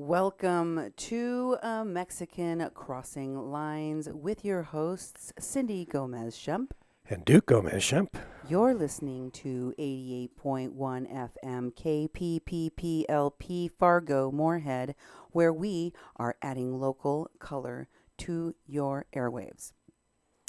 Welcome to Mexican Crossing Lines with your hosts, Cindy Gomez-Schempp. And Duke Gomez-Schempp. You're listening to 88.1 FM KPPPLP Fargo Moorhead, where we are adding local color to your airwaves.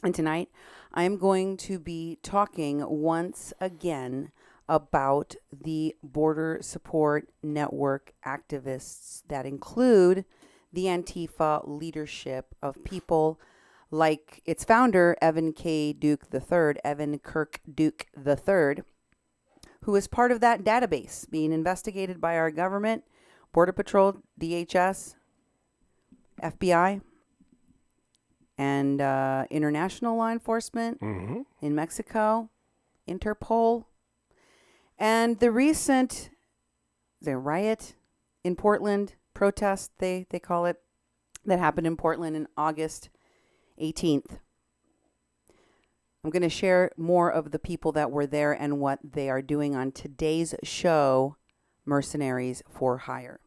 And tonight, I'm going to be talking once again about the Border Support Network activists that include the Antifa leadership of people like its founder, Evan K. Duke III, Evan Kirk Duke III, who is part of that database being investigated by our government, Border Patrol, DHS, FBI, and international law enforcement in Mexico, Interpol. And the recent riot in Portland, protest, they call it, that happened in Portland in August 18th. I'm going to share more of the people that were there and what they are doing on today's show, Mercenaries for Hire.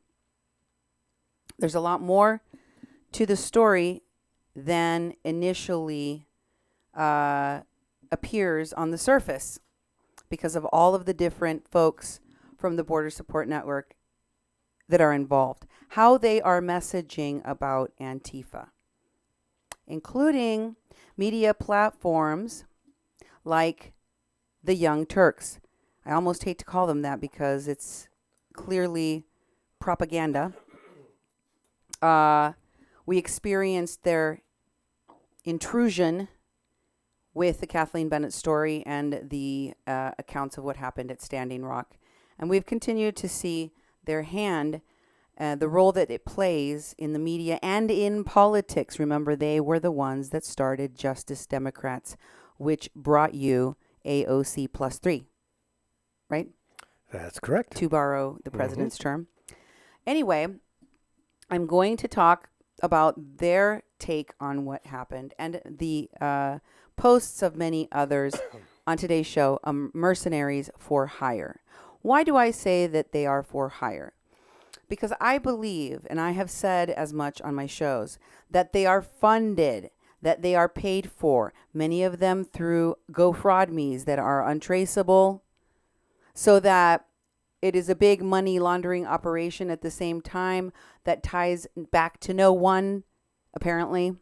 There's a lot more to the story than initially appears on the surface, because of all of the different folks from the Border Support Network that are involved, how they are messaging about Antifa, including media platforms like the Young Turks. I almost hate to call them that because it's clearly propaganda. We experienced their intrusion with the Kathleen Bennett story and the accounts of what happened at Standing Rock. And we've continued to see their hand, the role that it plays in the media and in politics. Remember, they were the ones that started Justice Democrats, which brought you AOC plus 3, right? That's correct. To borrow the president's term. Anyway, I'm going to talk about their take on what happened and the posts of many others on today's show, Mercenaries for Hire. Why do I say that they are for hire? Because I believe, and I have said as much on my shows, that they are funded, that they are paid for, many of them through GoFraudMes that are untraceable, so that it is a big money laundering operation at the same time that ties back to no one, apparently,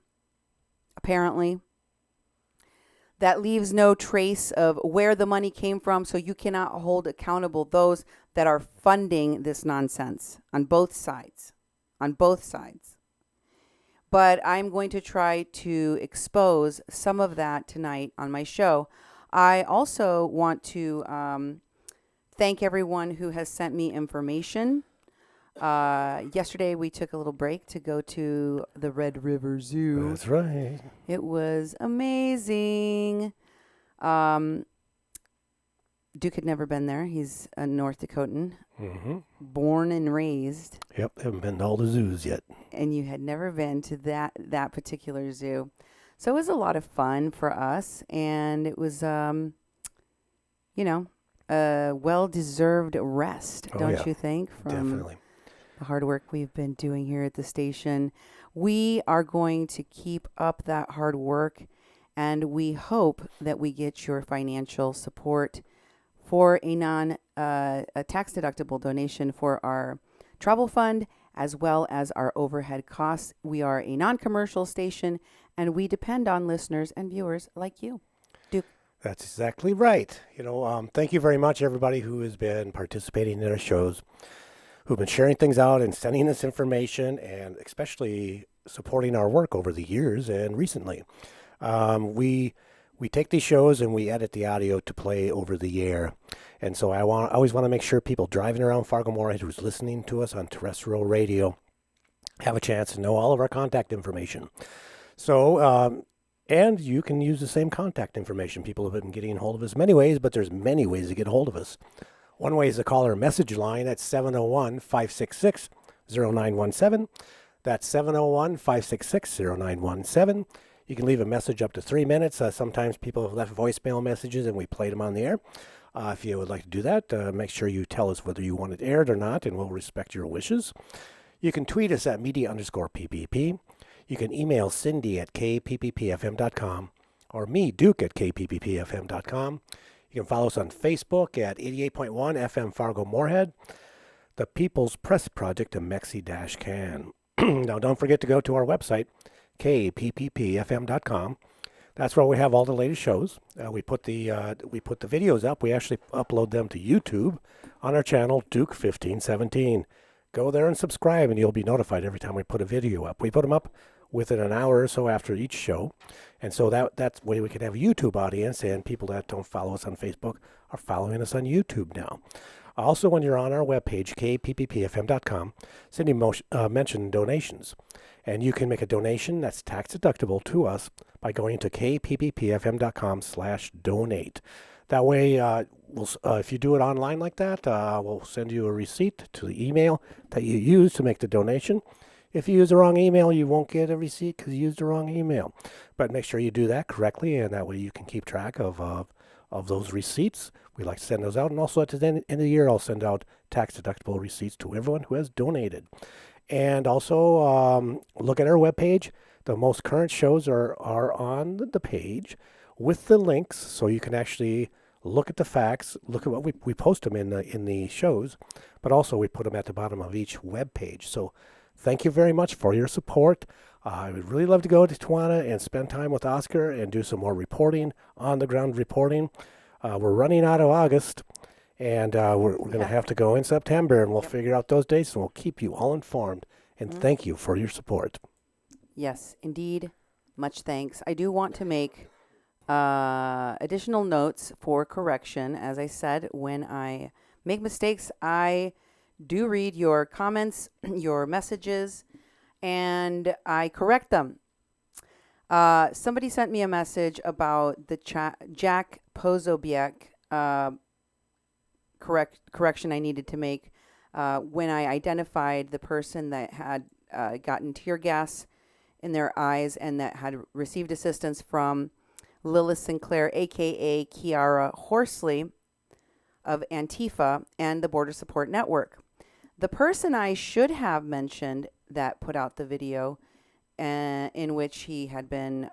that leaves no trace of where the money came from, so you cannot hold accountable those that are funding this nonsense on both sides. But I'm going to try to expose some of that tonight on my show. I also want to thank everyone who has sent me information. Yesterday we took a little break to go to the Red River Zoo. That's right. It was amazing. Duke had never been there. He's a North Dakotan, born and raised. Yep, haven't been to all the zoos yet. And you had never been to that particular zoo. So it was a lot of fun for us, and it was, a well-deserved rest, don't you think? Definitely. The hard work we've been doing here at the station. We are going to keep up that hard work, and we hope that we get your financial support for a tax-deductible donation for our travel fund, as well as our overhead costs. We are a non-commercial station, and we depend on listeners and viewers like you. Duke. That's exactly right. Thank you very much, everybody who has been participating in our shows, who've been sharing things out and sending us information, and especially supporting our work over the years and recently. We take these shows and we edit the audio to play over the air. And so I always want to make sure people driving around Fargo-Moorhead who's listening to us on terrestrial radio have a chance to know all of our contact information. So, and you can use the same contact information. People have been getting hold of us many ways, but there's many ways to get hold of us. One way is to call our message line at 701-566-0917. That's 701-566-0917. You can leave a message up to 3 minutes. Sometimes people have left voicemail messages and we played them on the air. If you would like to do that, make sure you tell us whether you want it aired or not, and we'll respect your wishes. You can tweet us at media_PPP. You can email Cindy at kpppfm.com or me, Duke, at kpppfm.com. You can follow us on Facebook at 88.1 FM Fargo Moorhead, the People's Press Project of Mexi-Can. Now, don't forget to go to our website, kpppfm.com. That's where we have all the latest shows. We put the videos up. We actually upload them to YouTube on our channel, Duke 1517. Go there and subscribe, and you'll be notified every time we put a video up. We put them up within an hour or so after each show, and so that's way we can have a YouTube audience, and people that don't follow us on Facebook are following us on YouTube now. Also, when you're on our webpage, kpppfm.com, Cindy mentioned donations. And you can make a donation that's tax deductible to us by going to kpppfm.com/donate. That way, if you do it online like that, we'll send you a receipt to the email that you use to make the donation. If you use the wrong email, you won't get a receipt because you used the wrong email. But make sure you do that correctly, and that way you can keep track of those receipts. We like to send those out. And also at the end of the year, I'll send out tax-deductible receipts to everyone who has donated. And also look at our webpage. The most current shows are on the page with the links, so you can actually look at the facts, look at what we post them in the shows, but also we put them at the bottom of each web page. So thank you very much for your support. I would really love to go to Tijuana and spend time with Oscar and do some more reporting, on-the-ground reporting. We're running out of August, and we're going to have to go in September, and we'll figure out those dates, and we'll keep you all informed. And thank you for your support. Yes, indeed. Much thanks. I do want to make additional notes for correction. As I said, when I make mistakes, I do read your comments, your messages, and I correct them. Somebody sent me a message about the Jack Posobiec correction I needed to make when I identified the person that had gotten tear gas in their eyes and that had received assistance from Lilith Sinclair, a.k.a. Kiara Horsley of Antifa and the Border Support Network. The person I should have mentioned that put out the video in which he had been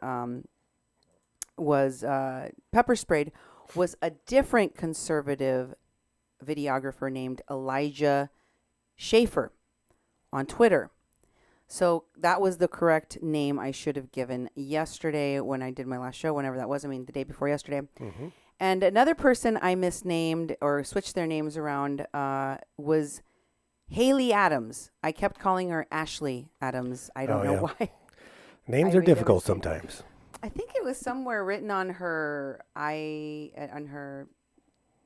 was pepper sprayed was a different conservative videographer named Elijah Schaefer on Twitter. So that was the correct name I should have given yesterday when I did my last show, whenever that was. I mean, the day before yesterday. Mm-hmm. And another person I misnamed or switched their names around was Haley Adams. I kept calling her Ashley Adams. I don't know why. Names are difficult sometimes. I think it was somewhere written on her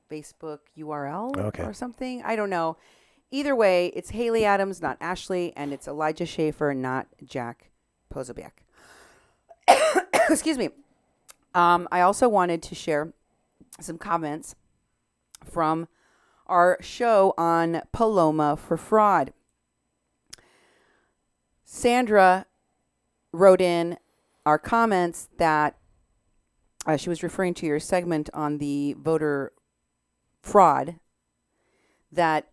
Facebook URL or something. I don't know. Either way, it's Haley Adams, not Ashley, and it's Elijah Schaefer, not Jack Posobiec. Excuse me. I also wanted to share some comments from our show on Paloma for Fraud. Sandra wrote in our comments that she was referring to your segment on the voter fraud that,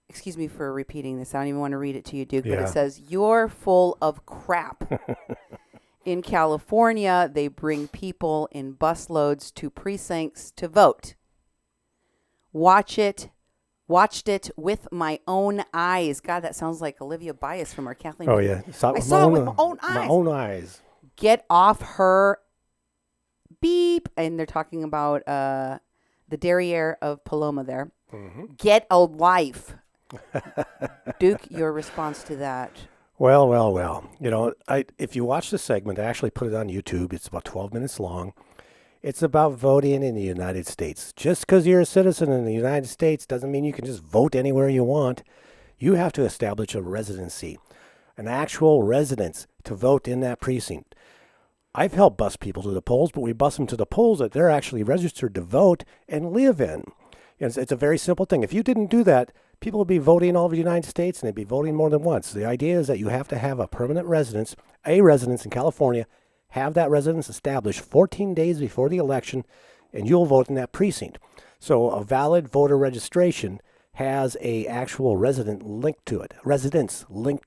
excuse me for repeating this, I don't even want to read it to you, Duke, but it says, "You're full of crap." In California, they bring people in busloads to precincts to vote. Watched it with my own eyes. God, that sounds like Olivia Bias from our Kathleen. Oh, yeah. I saw it with my own eyes. My own eyes. Get off her beep. And they're talking about the derriere of Paloma there. Mm-hmm. Get a life. Duke, your response to that? Well. You know, if you watch the segment, I actually put it on YouTube. It's about 12 minutes long. It's about voting in the United States. Just because you're a citizen in the United States doesn't mean you can just vote anywhere you want. You have to establish a residency, an actual residence to vote in that precinct. I've helped bus people to the polls, but we bus them to the polls that they're actually registered to vote and live in. It's a very simple thing. If you didn't do that, people would be voting all over the United States, and they'd be voting more than once. The idea is that you have to have a permanent residence, a residence in California, have that residence established 14 days before the election, and you'll vote in that precinct. So a valid voter registration has a actual residence linked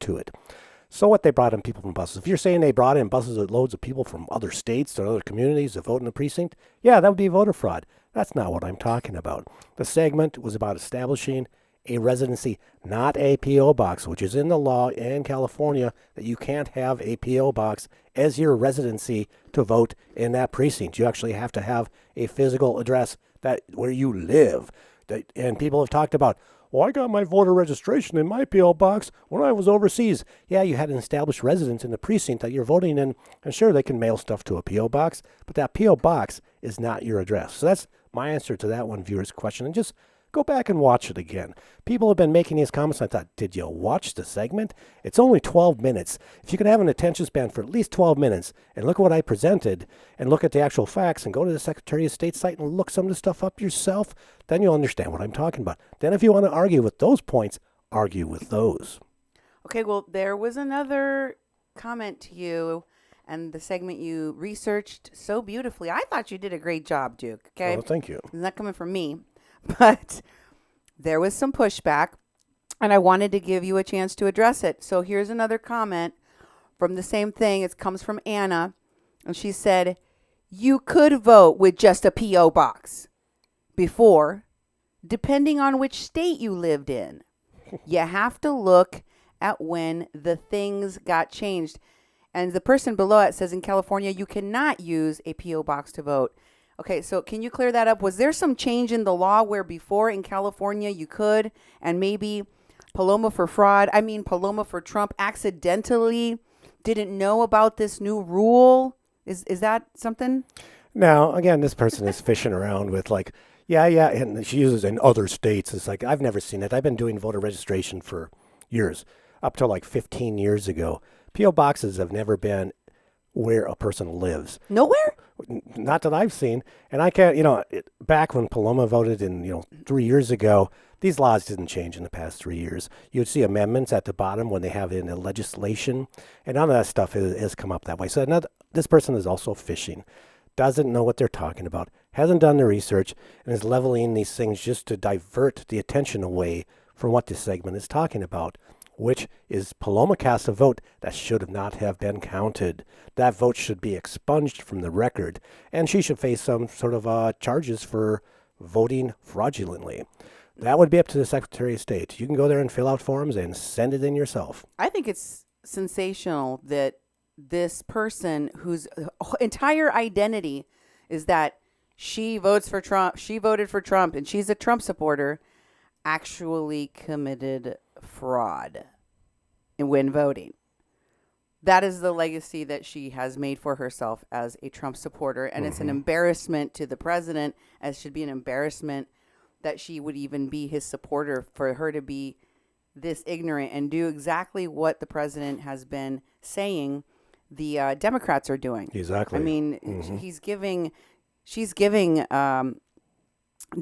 to it. So what, they brought in people from buses. If you're saying they brought in buses with loads of people from other states or other communities to vote in the precinct, yeah, that would be voter fraud. That's not what I'm talking about. The segment was about establishing a residency, not a P.O. box, which is in the law in California that you can't have a P.O. box as your residency to vote in that precinct. You actually have to have a physical address that where you live. And people have talked about, well, I got my voter registration in my P.O. box when I was overseas. Yeah, you had an established residence in the precinct that you're voting in, and sure, they can mail stuff to a P.O. box, but that P.O. box is not your address. So that's my answer to that one viewer's question. And just go back and watch it again. People have been making these comments. I thought, did you watch the segment? It's only 12 minutes. If you can have an attention span for at least 12 minutes and look at what I presented and look at the actual facts and go to the Secretary of State site and look some of the stuff up yourself, then you'll understand what I'm talking about. Then if you want to argue with those points, argue with those. Okay, well, there was another comment to you and the segment you researched so beautifully. I thought you did a great job, Duke. Okay? Well, thank you. It's not coming from me, but there was some pushback, and I wanted to give you a chance to address it. So here's another comment from the same thing. It comes from Anna, and she said, you could vote with just a P.O. box before, depending on which state you lived in. You have to look at when the things got changed. And the person below it says in California, you cannot use a P.O. box to vote. Okay, so can you clear that up? Was there some change in the law where before in California you could, and maybe Paloma for Trump accidentally didn't know about this new rule? Is that something? Now, again, this person is fishing around with like, yeah, and she uses in other states. It's like, I've never seen it. I've been doing voter registration for years, up to like 15 years ago. P.O. boxes have never been where a person lives. Nowhere? Not that I've seen. And I can't, back when Paloma voted in, 3 years ago, these laws didn't change in the past 3 years. You'd see amendments at the bottom when they have it in the legislation, and none of that stuff has come up that way. So this person is also fishing, doesn't know what they're talking about, hasn't done the research, and is leveling these things just to divert the attention away from what this segment is talking about, which is Paloma cast a vote that should not have been counted. That vote should be expunged from the record, and she should face some sort of charges for voting fraudulently. That would be up to the Secretary of State. You can go there and fill out forms and send it in yourself. I think it's sensational that this person whose entire identity is that she votes for Trump, she voted for Trump, and she's a Trump supporter, actually committed fraud when voting. That is the legacy that she has made for herself as a Trump supporter, and it's an embarrassment to the president, as should be an embarrassment that she would even be his supporter, for her to be this ignorant and do exactly what the president has been saying the Democrats are doing. Exactly. I mean, she's giving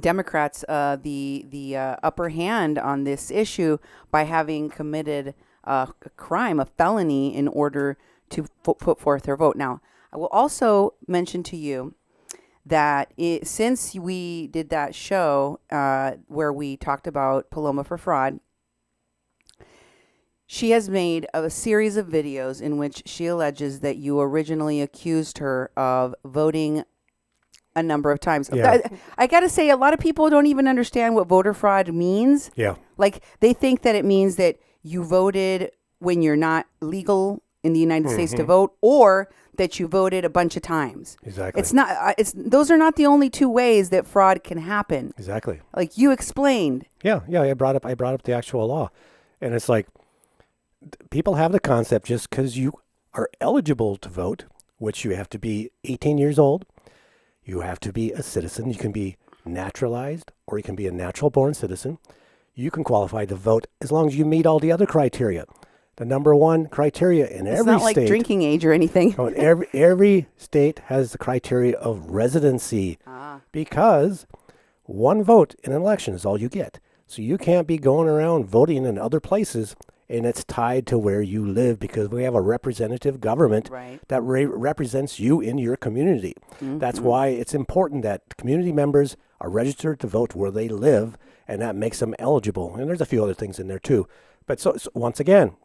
Democrats the upper hand on this issue by having committed a crime, a felony, in order to put forth her vote. Now, I will also mention to you that since we did that show where we talked about Paloma for fraud, she has made a series of videos in which she alleges that you originally accused her of voting a number of times. Yeah. I got to say, a lot of people don't even understand what voter fraud means. Yeah. Like, they think that it means that you voted when you're not legal in the United States to vote, or that you voted a bunch of times. Exactly. It's not. Those are not the only two ways that fraud can happen. Exactly. Like you explained. Yeah. I brought up the actual law, and it's like people have the concept just because you are eligible to vote, which you have to be 18 years old. You have to be a citizen. You can be naturalized, or you can be a natural-born citizen. You can qualify to vote as long as you meet all the other criteria. The number one criteria in every state. It's not like drinking age or anything. Every state has the criteria of residency, because one vote in an election is all you get. So you can't be going around voting in other places, and it's tied to where you live, because we have a representative government that represents you in your community. That's why it's important that community members are registered to vote where they live, and that makes them eligible. And there's a few other things in there too. But so once again,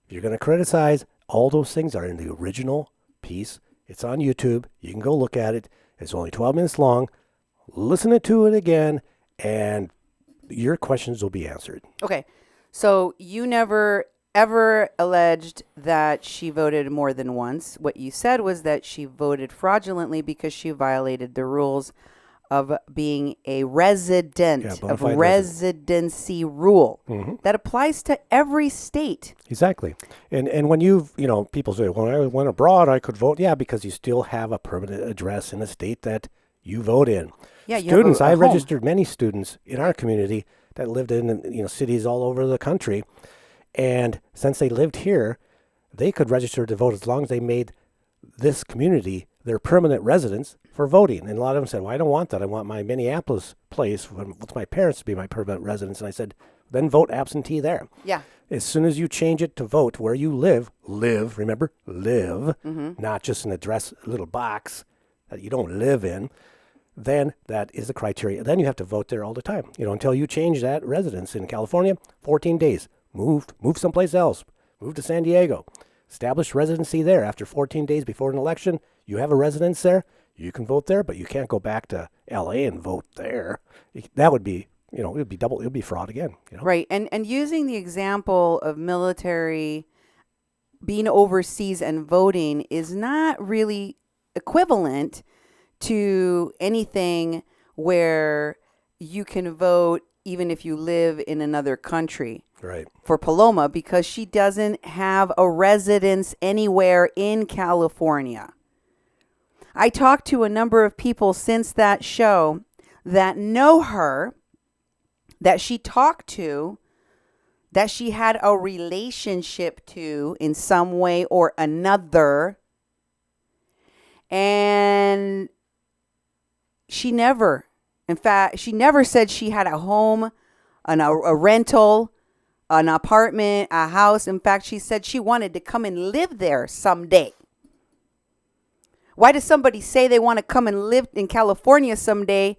if you're going to criticize, all those things are in the original piece. It's on YouTube. You can go look at it. It's only 12 minutes long. Listen to it again, and your questions will be answered. Okay. So you never ever alleged that she voted more than once. What you said was that she voted fraudulently because she violated the rules of being a resident, bona of fide residency rule. That applies to every state. Exactly. And when people say, when I went abroad, I could vote. Yeah, because you still have a permanent address in the state that you vote in. Yeah, you Students, have a I home. registered many students in our community that lived in cities all over the country. And since they lived here, they could register to vote as long as they made this community their permanent residence for voting. And a lot of them said, well, I don't want that. I want my Minneapolis place with my parents to be my permanent residence. And I said, then vote absentee there. Yeah. As soon as you change it to vote where you live, remember, live, not just an address, a little box that you don't live in, then that is the criteria. Then you have to vote there all the time, until you change that residence. In California, 14 days. Move someplace else. Move to San Diego. Establish residency there. After 14 days before an election, you have a residence there. You can vote there, but you can't go back to L.A. and vote there. That would be, it would be double. It would be fraud again. Right. And using the example of military being overseas and voting is not really equivalent to anything where you can vote even if you live in another country. Right. For Paloma, because she doesn't have a residence anywhere in California. I talked to a number of people since that show that know her, that she talked to, that she had a relationship to in some way or another. And she never said she had a home, a rental, an apartment, a house. In fact, she said she wanted to come and live there someday. Why does somebody say they want to come and live in California someday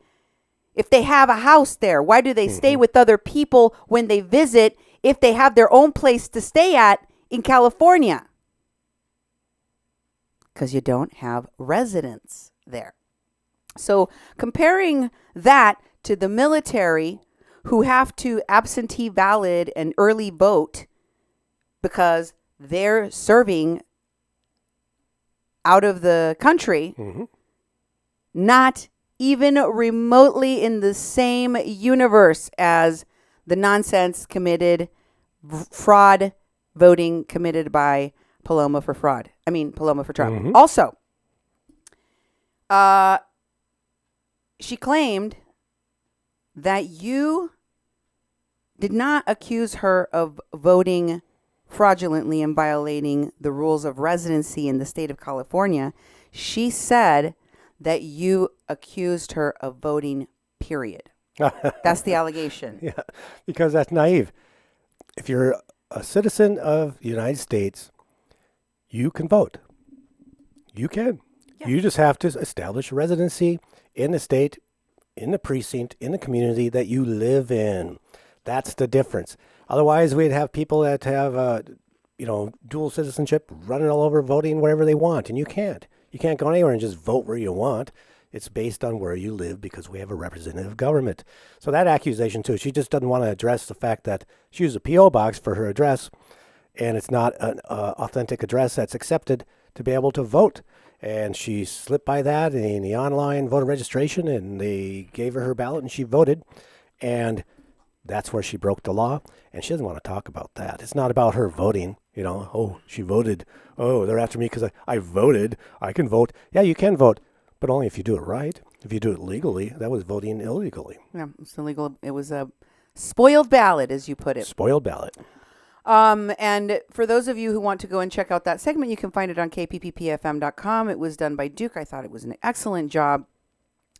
if they have a house there? Why do they stay with other people when they visit if they have their own place to stay at in California? Because you don't have residence there. So comparing that to the military, who have to absentee ballot and early vote because they're serving out of the country, not even remotely in the same universe as the nonsense committed, fraud voting committed by Paloma for Trump. Also, she claimed that you did not accuse her of voting fraudulently and violating the rules of residency in the state of California. She said that you accused her of voting, period. That's the allegation. Yeah, because that's naive. If you're a citizen of the United States, you can vote. You can. Yeah. You just have to establish residency in the state, in the precinct, in the community that you live in. That's the difference. Otherwise, we'd have people that have, dual citizenship running all over voting wherever they want, and you can't. You can't go anywhere and just vote where you want. It's based on where you live because we have a representative government. So that accusation, too, she just doesn't want to address the fact that she used a P.O. box for her address, and it's not an authentic address that's accepted to be able to vote. And she slipped by that in the online voter registration, and they gave her ballot, and she voted. And that's where she broke the law, and she doesn't want to talk about that. It's not about her voting. Oh, she voted. Oh, they're after me because I voted. I can vote. Yeah, you can vote, but only if you do it right. If you do it legally, that was voting illegally. Yeah, it's illegal. It was a spoiled ballot, as you put it. Spoiled ballot. And for those of you who want to go and check out that segment, you can find it on kpppfm.com. It was done by Duke. I thought it was an excellent job.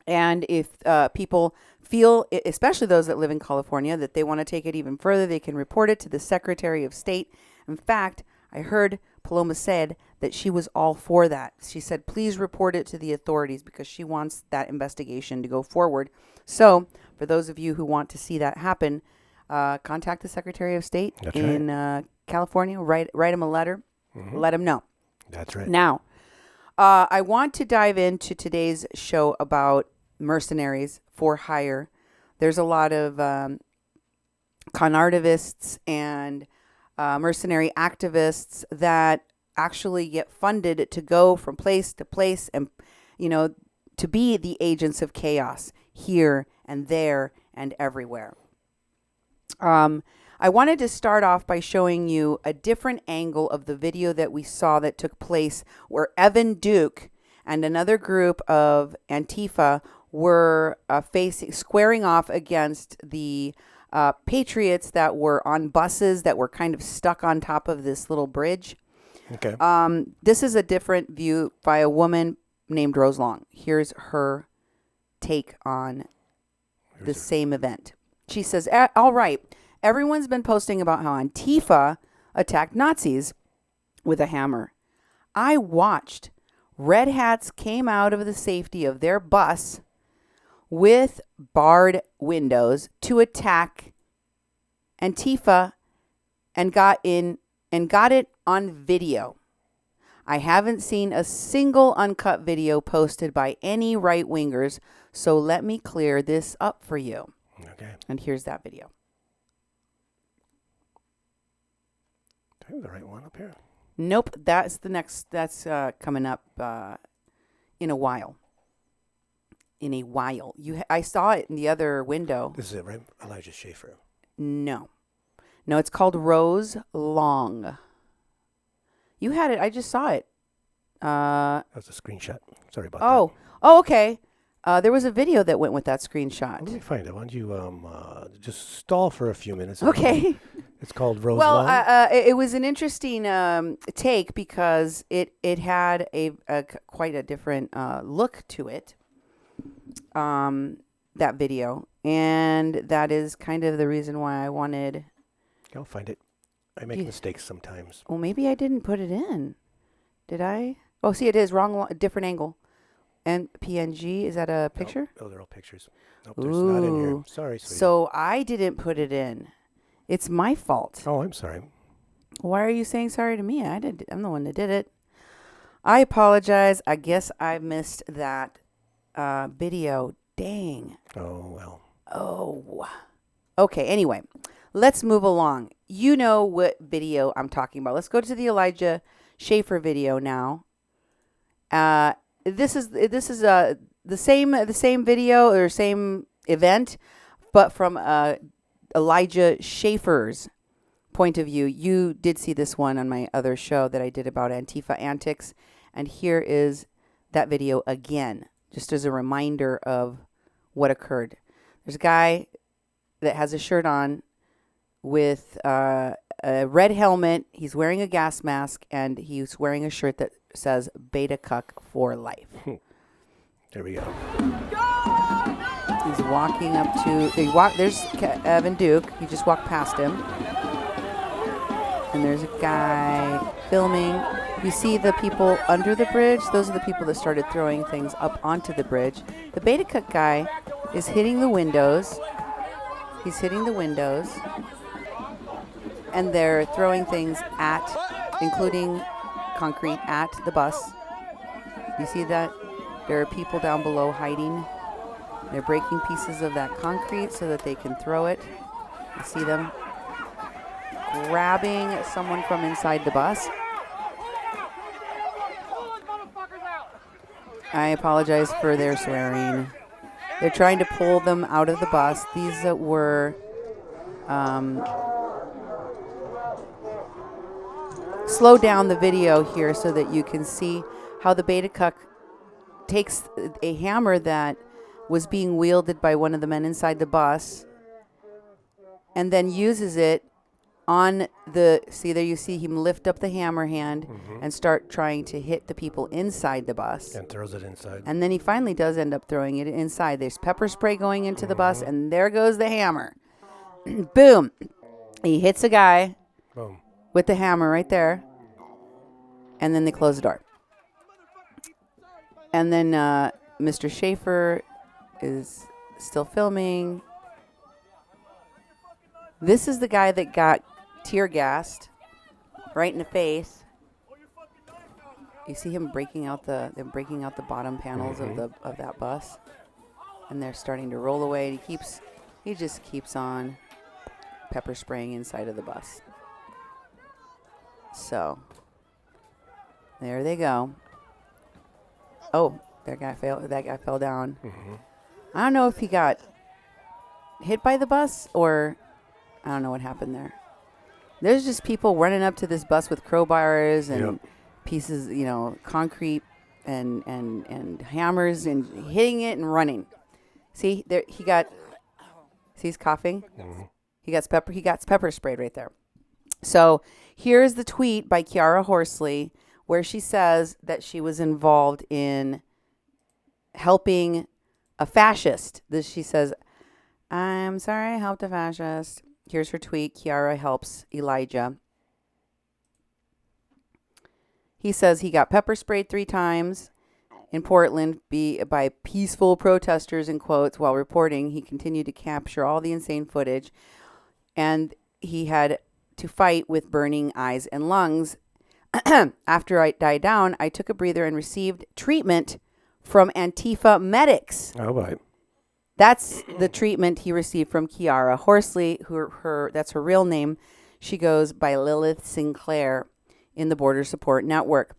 And if people feel, especially those that live in California, that they want to take it even further, they can report it to the Secretary of State. In fact, I heard Paloma said that she was all for that. She said, please report it to the authorities because she wants that investigation to go forward. So for those of you who want to see that happen, contact the Secretary of State in California. Write him a letter. Let him know. That's right. Now, I want to dive into today's show about mercenaries for hire. There's a lot of con artists and mercenary activists that actually get funded to go from place to place and, to be the agents of chaos here and there and everywhere. I wanted to start off by showing you a different angle of the video that we saw that took place where Evan Duke and another group of Antifa were squaring off against the patriots that were on buses that were kind of stuck on top of this little bridge. Okay. This is a different view by a woman named Rose Long. Here's her take on the same event. She says, all right, everyone's been posting about how Antifa attacked Nazis with a hammer. I watched. Red hats came out of the safety of their bus with barred windows to attack Antifa and got it on video. I haven't seen a single uncut video posted by any right-wingers, so let me clear this up for you. Okay. And here's that video. Do I have the right one up here? Nope, that's the next. That's coming up in a while. I saw it in the other window. This is it, right? Elijah Schaefer. No, it's called Rose Long. You had it. I just saw it. That was a screenshot. Sorry about that. Oh, okay. There was a video that went with that screenshot. Let me find it. Why don't you just stall for a few minutes? Okay. It's called Rose Long. It was an interesting take because it had a quite a different look to it. That video, and that is kind of the reason why I wanted. I'll find it. I make mistakes sometimes. Well, maybe I didn't put it in. Did I? Oh, see, it is wrong. Different angle. And PNG, is that a picture? Oh, they're all pictures. Nope, there's not in here. Sorry, sweetie. So I didn't put it in. It's my fault. Oh, I'm sorry. Why are you saying sorry to me? I'm the one that did it. I apologize. I guess I missed that video. Dang. Oh, well. Oh. Okay, anyway. Let's move along. You know what video I'm talking about. Let's go to the Elijah Schaefer video now. This is the same video or same event, but from Elijah Schaefer's point of view. You did see this one on my other show that I did about Antifa antics, and here is that video again, just as a reminder of what occurred. There's a guy that has a shirt on with a red helmet. He's wearing a gas mask, and he's wearing a shirt that says Beta Cuck for life. There we go. He's walking up to... There's Evan Duke. He just walked past him. And there's a guy filming. You see the people under the bridge? Those are the people that started throwing things up onto the bridge. The Beta Cuck guy is hitting the windows. He's hitting the windows. And they're throwing things including concrete at the bus. You see that? There are people down below hiding. They're breaking pieces of that concrete so that they can throw it. You see them grabbing someone from inside the bus. I apologize for their swearing. They're trying to pull them out of the bus. These were slow down the video here so that you can see how the Beta Cuck takes a hammer that was being wielded by one of the men inside the bus and then uses it on see there you see him lift up the hammer hand and start trying to hit the people inside the bus. And throws it inside. And then he finally does end up throwing it inside. There's pepper spray going into the bus, and there goes the hammer. Boom. He hits a guy Boom. with the hammer right there. And then they close the door. And then Mr. Schaefer is still filming. This is the guy that got tear gassed right in the face. You see him breaking out the bottom panels of that bus, and they're starting to roll away. And he just keeps on pepper spraying inside of the bus. So there they go. Oh, that guy fell down. Mm-hmm. I don't know if he got hit by the bus or I don't know what happened there. There's just people running up to this bus with crowbars and pieces, concrete and hammers and hitting it and running. See, there see he's coughing. Mm-hmm. He got pepper sprayed right there. So here's the tweet by Kiara Horsley where she says that she was involved in helping a fascist. She says, "I'm sorry I helped a fascist." Here's her tweet. Kiara helps Elijah. He says he got pepper sprayed 3 times in Portland by peaceful protesters, in quotes, while reporting. He continued to capture all the insane footage. And he had to fight with burning eyes and lungs. After I died down, I took a breather and received treatment from Antifa medics. Oh, right. That's the treatment he received from Kiara Horsley, that's her real name. She goes by Lilith Sinclair in the Border Support Network.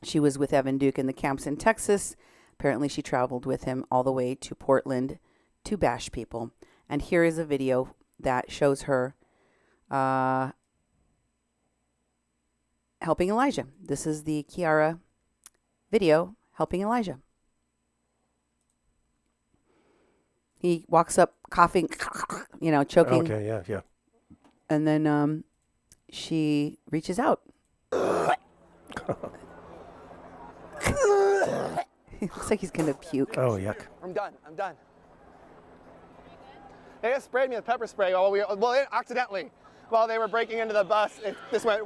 She was with Evan Duke in the camps in Texas. Apparently, she traveled with him all the way to Portland to bash people. And here is a video that shows her helping Elijah. This is the Kiara video helping Elijah. He walks up coughing, choking. Okay, yeah. And then she reaches out. It looks like he's going to puke. Oh, yuck. I'm done. They just sprayed me with pepper spray accidentally. While they were breaking into the bus, it just went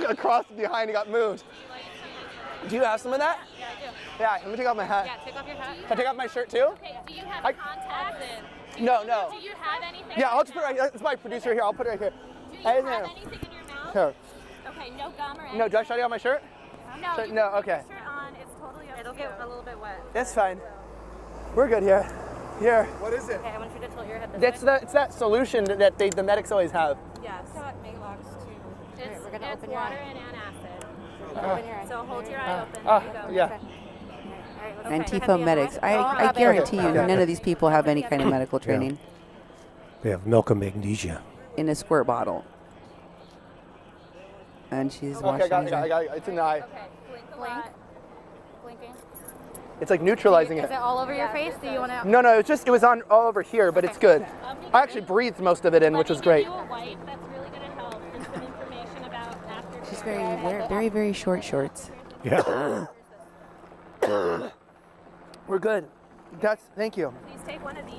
across behind and got moved. Do you have some of that? Yeah, I do. Yeah, let me take off my hat. Yeah, take off your hat. Can I take off my shirt too? Okay, do you have contacts? No. Do you have anything? Yeah, I'll just put it right here. It's my producer here. I'll put it right here. Do you have anything in your mouth? Here. Okay, no gum or anything? No, do I show you on my shirt? No, So- you no, can put okay. your shirt on. It's totally up It'll get a little bit wet. It's fine. We're good here. Here. What is it? Okay, I want you to tilt your head this It's that solution that the medics always have. way. Yes. So it Maalox too. It's, we're gonna it's open your water eye. and an acid. Open your eye. So hold your eye open. There you go. Yeah. Okay, Antifa have you medics. had- I guarantee you, Okay. none of these people have any kind of medical training They have milk and magnesia. in a squirt bottle. And she's Okay, washing I his got eye. it. It's in the eye. Okay, blink a lot. Blinking. It's like neutralizing Is it. it all over your face? Do you want to? No, it was on all over here, but it's good. I actually breathed most of it in, Let which me was great. give you a wipe. That's really going to help. And some information about after. She's very, very short shorts. Yeah. We're good. Thank you. Please take one of these.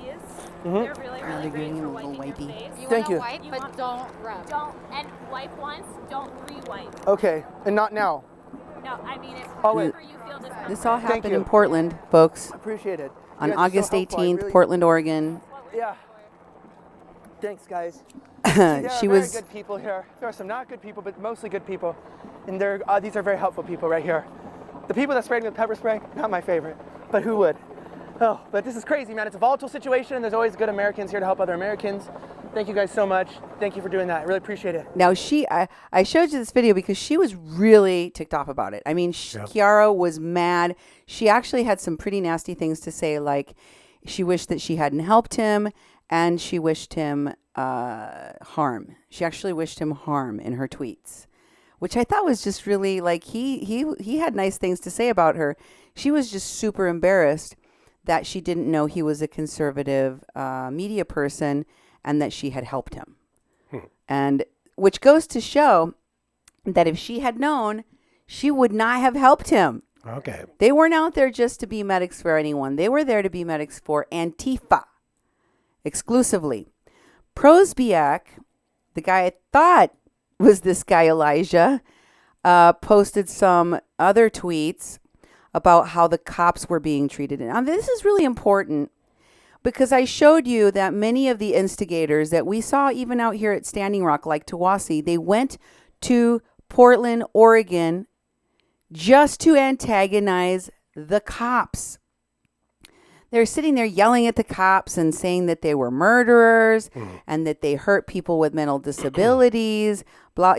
They're really, they're really great giving for him a little wiping your wipey. face. You Thank wanna you. wipe, You but want- don't rub. Don't, and wipe once, don't re-wipe. Okay, and not now. No, I mean, if Oh, wait. whenever you feel discomfort. This all Thank happened you. in Portland, folks, Appreciate it. on You guys are so August helpful. I 18th, really- Portland, Oregon. Yeah. Thanks, guys. There She are was very good people here. There are some not good people, but mostly good people. And these are very helpful people right here. The people that sprayed me with pepper spray, not my favorite, but who would? Oh, but this is crazy, man. It's a volatile situation, and there's always good Americans here to help other Americans. Thank you guys so much. Thank you for doing that. I really appreciate it. now I showed you this video because she was really ticked off about it. I mean, Kiara was mad. She actually had some pretty nasty things to say, like she wished that she hadn't helped him, and she wished him harm. She actually wished him harm in her tweets, which I thought was just really like he had nice things to say about her. She was just super embarrassed that she didn't know he was a conservative media person and that she had helped him. And which goes to show that if she had known, she would not have helped him. Okay. They weren't out there just to be medics for anyone. They were there to be medics for Antifa exclusively. Prosbiak, the guy I thought was this guy Elijah, posted some other tweets about how the cops were being treated. And this is really important because I showed you that many of the instigators that we saw even out here at Standing Rock, like Tawasi, they went to Portland, Oregon, just to antagonize the cops. They're sitting there yelling at the cops and saying that they were murderers and that they hurt people with mental disabilities, blah,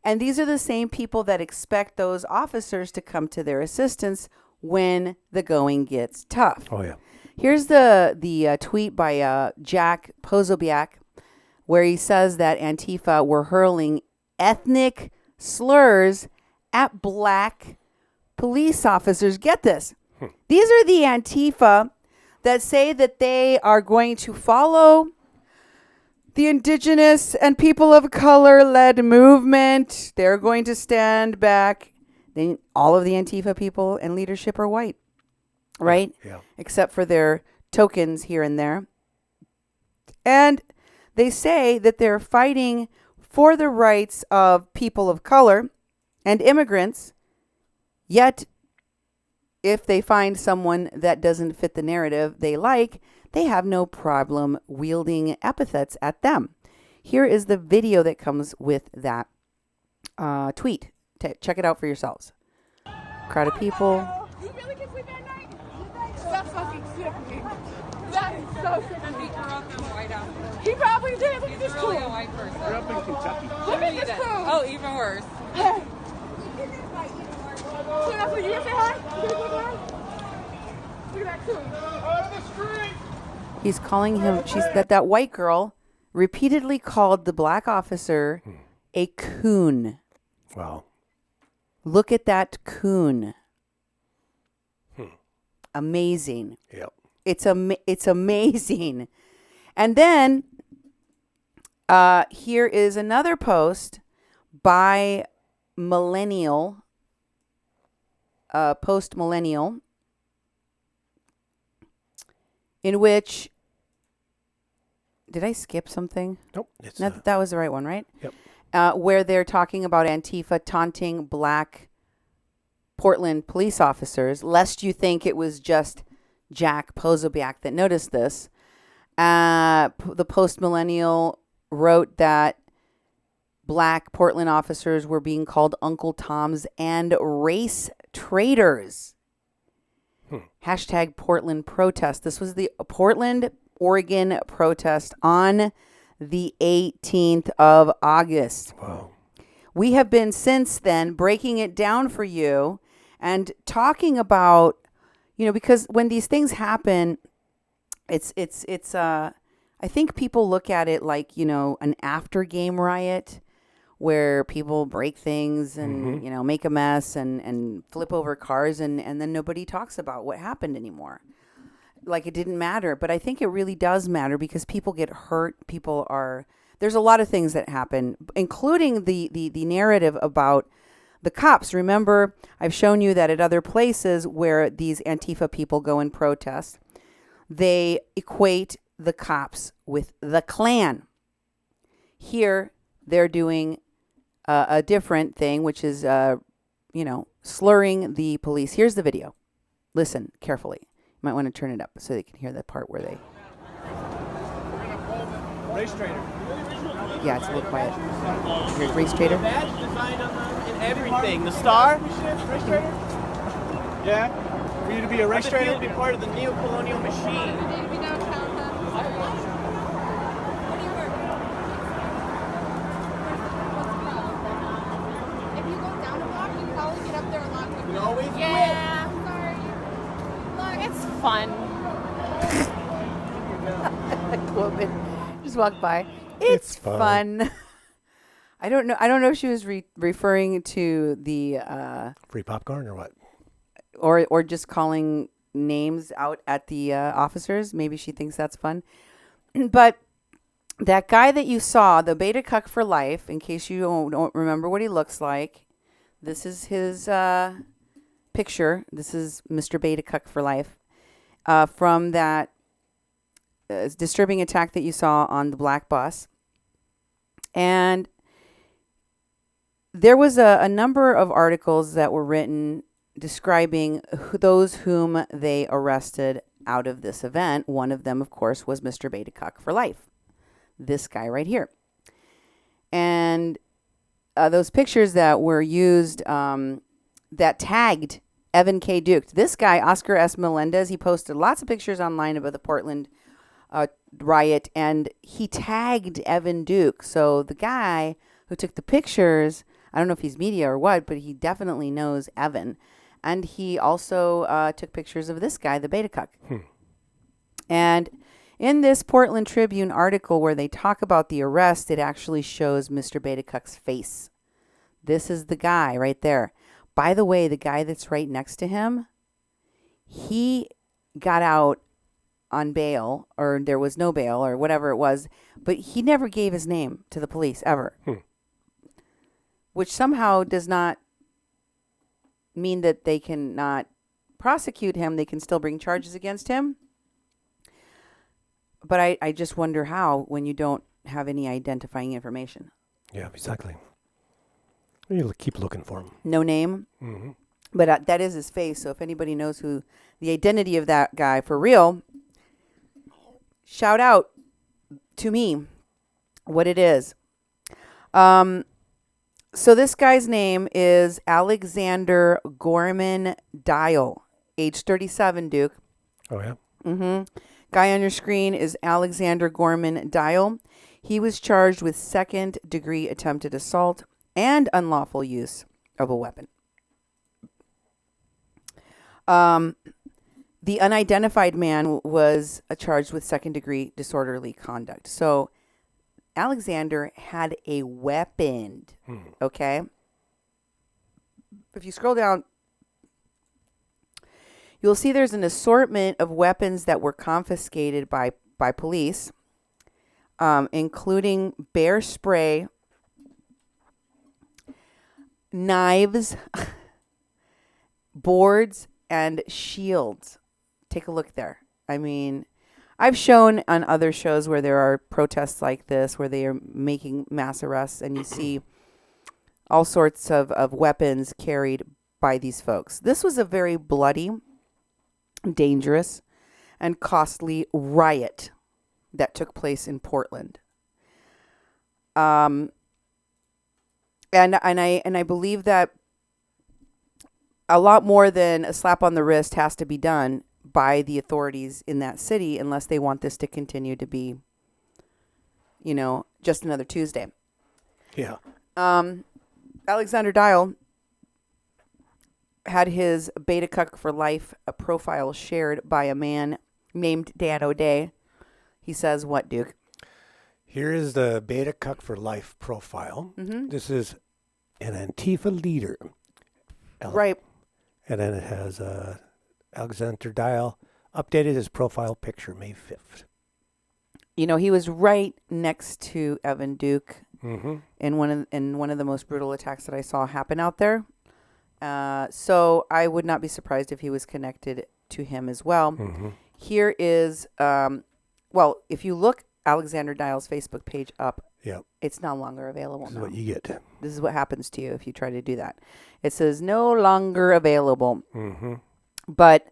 and these are the same people that expect those officers to come to their assistance when the going gets tough. Oh, yeah. Here's the tweet by Jack Posobiec, where he says that Antifa were hurling ethnic slurs at black police officers. Get this. These are the Antifa that say that they are going to follow the indigenous and people of color-led movement. They're going to stand back. All of the Antifa people and leadership are white, right? Yeah. Except for their tokens here and there. And they say that they're fighting for the rights of people of color and immigrants, yet if they find someone that doesn't fit the narrative they like, they have no problem wielding epithets at them. Here is the video that comes with that tweet. Check it out for yourselves. Crowd of people. You really can sleep at night? That's fucking sick. That is so sick. He probably did. Look at this Really cool. a white person. Grew up in Kentucky. Look at this cool. Oh, even worse. So that's what you gonna say hi? You gonna say hi? Look at that cool. He's calling him, that white girl repeatedly called the black officer a coon. Wow. Look at that coon. Amazing. Yep. It's amazing. And then here is another post by Millennial, Post Millennial, in which, did I skip something? Nope. That was the right one, right? Yep. Where they're talking about Antifa taunting black Portland police officers, lest you think it was just Jack Posobiec that noticed this. The Post-Millennial wrote that black Portland officers were being called Uncle Toms and race traitors. Hashtag Portland protest. This was the Portland, Oregon protest on the 18th of August. Wow. We have been since then breaking it down for you and talking about, because when these things happen, it's I think people look at it like, an after game riot where people break things and, make a mess and flip over cars and then nobody talks about what happened anymore. Like it didn't matter. But I think it really does matter because people get hurt. There's a lot of things that happen, including the narrative about the cops. Remember, I've shown you that at other places where these Antifa people go and protest, they equate the cops with the Klan. Here, they're doing a different thing, which is, slurring the police. Here's the video. Listen carefully. You might want to turn it up so they can hear the part where they... Race trader. Yeah, it's a little quiet. Here's Race Trader. Badge designed on them and everything. The star. Race trader? Yeah. For you to be a race trader? To be part of the neo-colonial machine. If you go down a block, you can probably get up there a lot quicker. You always Yeah. Sorry. Look, it's fun. Woman just walked by. It's fun. I don't know if she was referring to the Free popcorn or what? or just calling names out at the officers. Maybe she thinks that's fun. But that guy that you saw, the Beta Cuck for Life, in case you don't remember what he looks like, this is his picture. This is Mr. Beta Cuck for Life from that disturbing attack that you saw on the black bus. And there was a number of articles that were written describing those whom they arrested out of this event. One of them, of course, was Mr. Beta Cuck for life. This guy right here. And those pictures that were used that tagged Evan K. Duke. This guy, Oscar S. Melendez, he posted lots of pictures online about the Portland riot, and he tagged Evan Duke. So the guy who took the pictures, I don't know if he's media or what, but he definitely knows Evan. And he also took pictures of this guy, the Beta Cuck. And in this Portland Tribune article where they talk about the arrest, it actually shows Mr. Beta Cuck's face. This is the guy right there. By the way, the guy that's right next to him, he got out on bail, or there was no bail, or whatever it was, but he never gave his name to the police, ever. Which somehow does not mean that they cannot prosecute him. They can still bring charges against him. But I just wonder how, when you don't have any identifying information. Yeah, exactly. You keep looking for him. No name. But that is his face. So if anybody knows who the identity of that guy for real, shout out to me what it is. So this guy's name is Alexander Gorman Dial, age 37, Duke. Oh, yeah? Guy on your screen is Alexander Gorman Dial. He was charged with second-degree attempted assault and unlawful use of a weapon. The unidentified man was charged with second-degree disorderly conduct. So Alexander had a weapon, okay? If you scroll down, you'll see there's an assortment of weapons that were confiscated by police, including bear spray, knives, boards, and shields. Take a look there. I mean, I've shown on other shows where there are protests like this, where they are making mass arrests, and you see all sorts of weapons carried by these folks. This was a very bloody, dangerous, and costly riot that took place in Portland. And I believe that a lot more than a slap on the wrist has to be done by the authorities in that city unless they want this to continue to be, just another Tuesday. Yeah. Alexander Dial had his Beta Cuck for life profile shared by a man named Dan O'Day. He says what, Duke? Here is the Beta Cuck for life profile. This is an Antifa leader. Right. And then it has Alexander Dial updated his profile picture May 5th. He was right next to Evan Duke in one of the most brutal attacks that I saw happen out there. So I would not be surprised if he was connected to him as well. Here is, if you look Alexander Dial's Facebook page up, it's no longer available. This is what you get. This is what happens to you if you try to do that. It says no longer available. But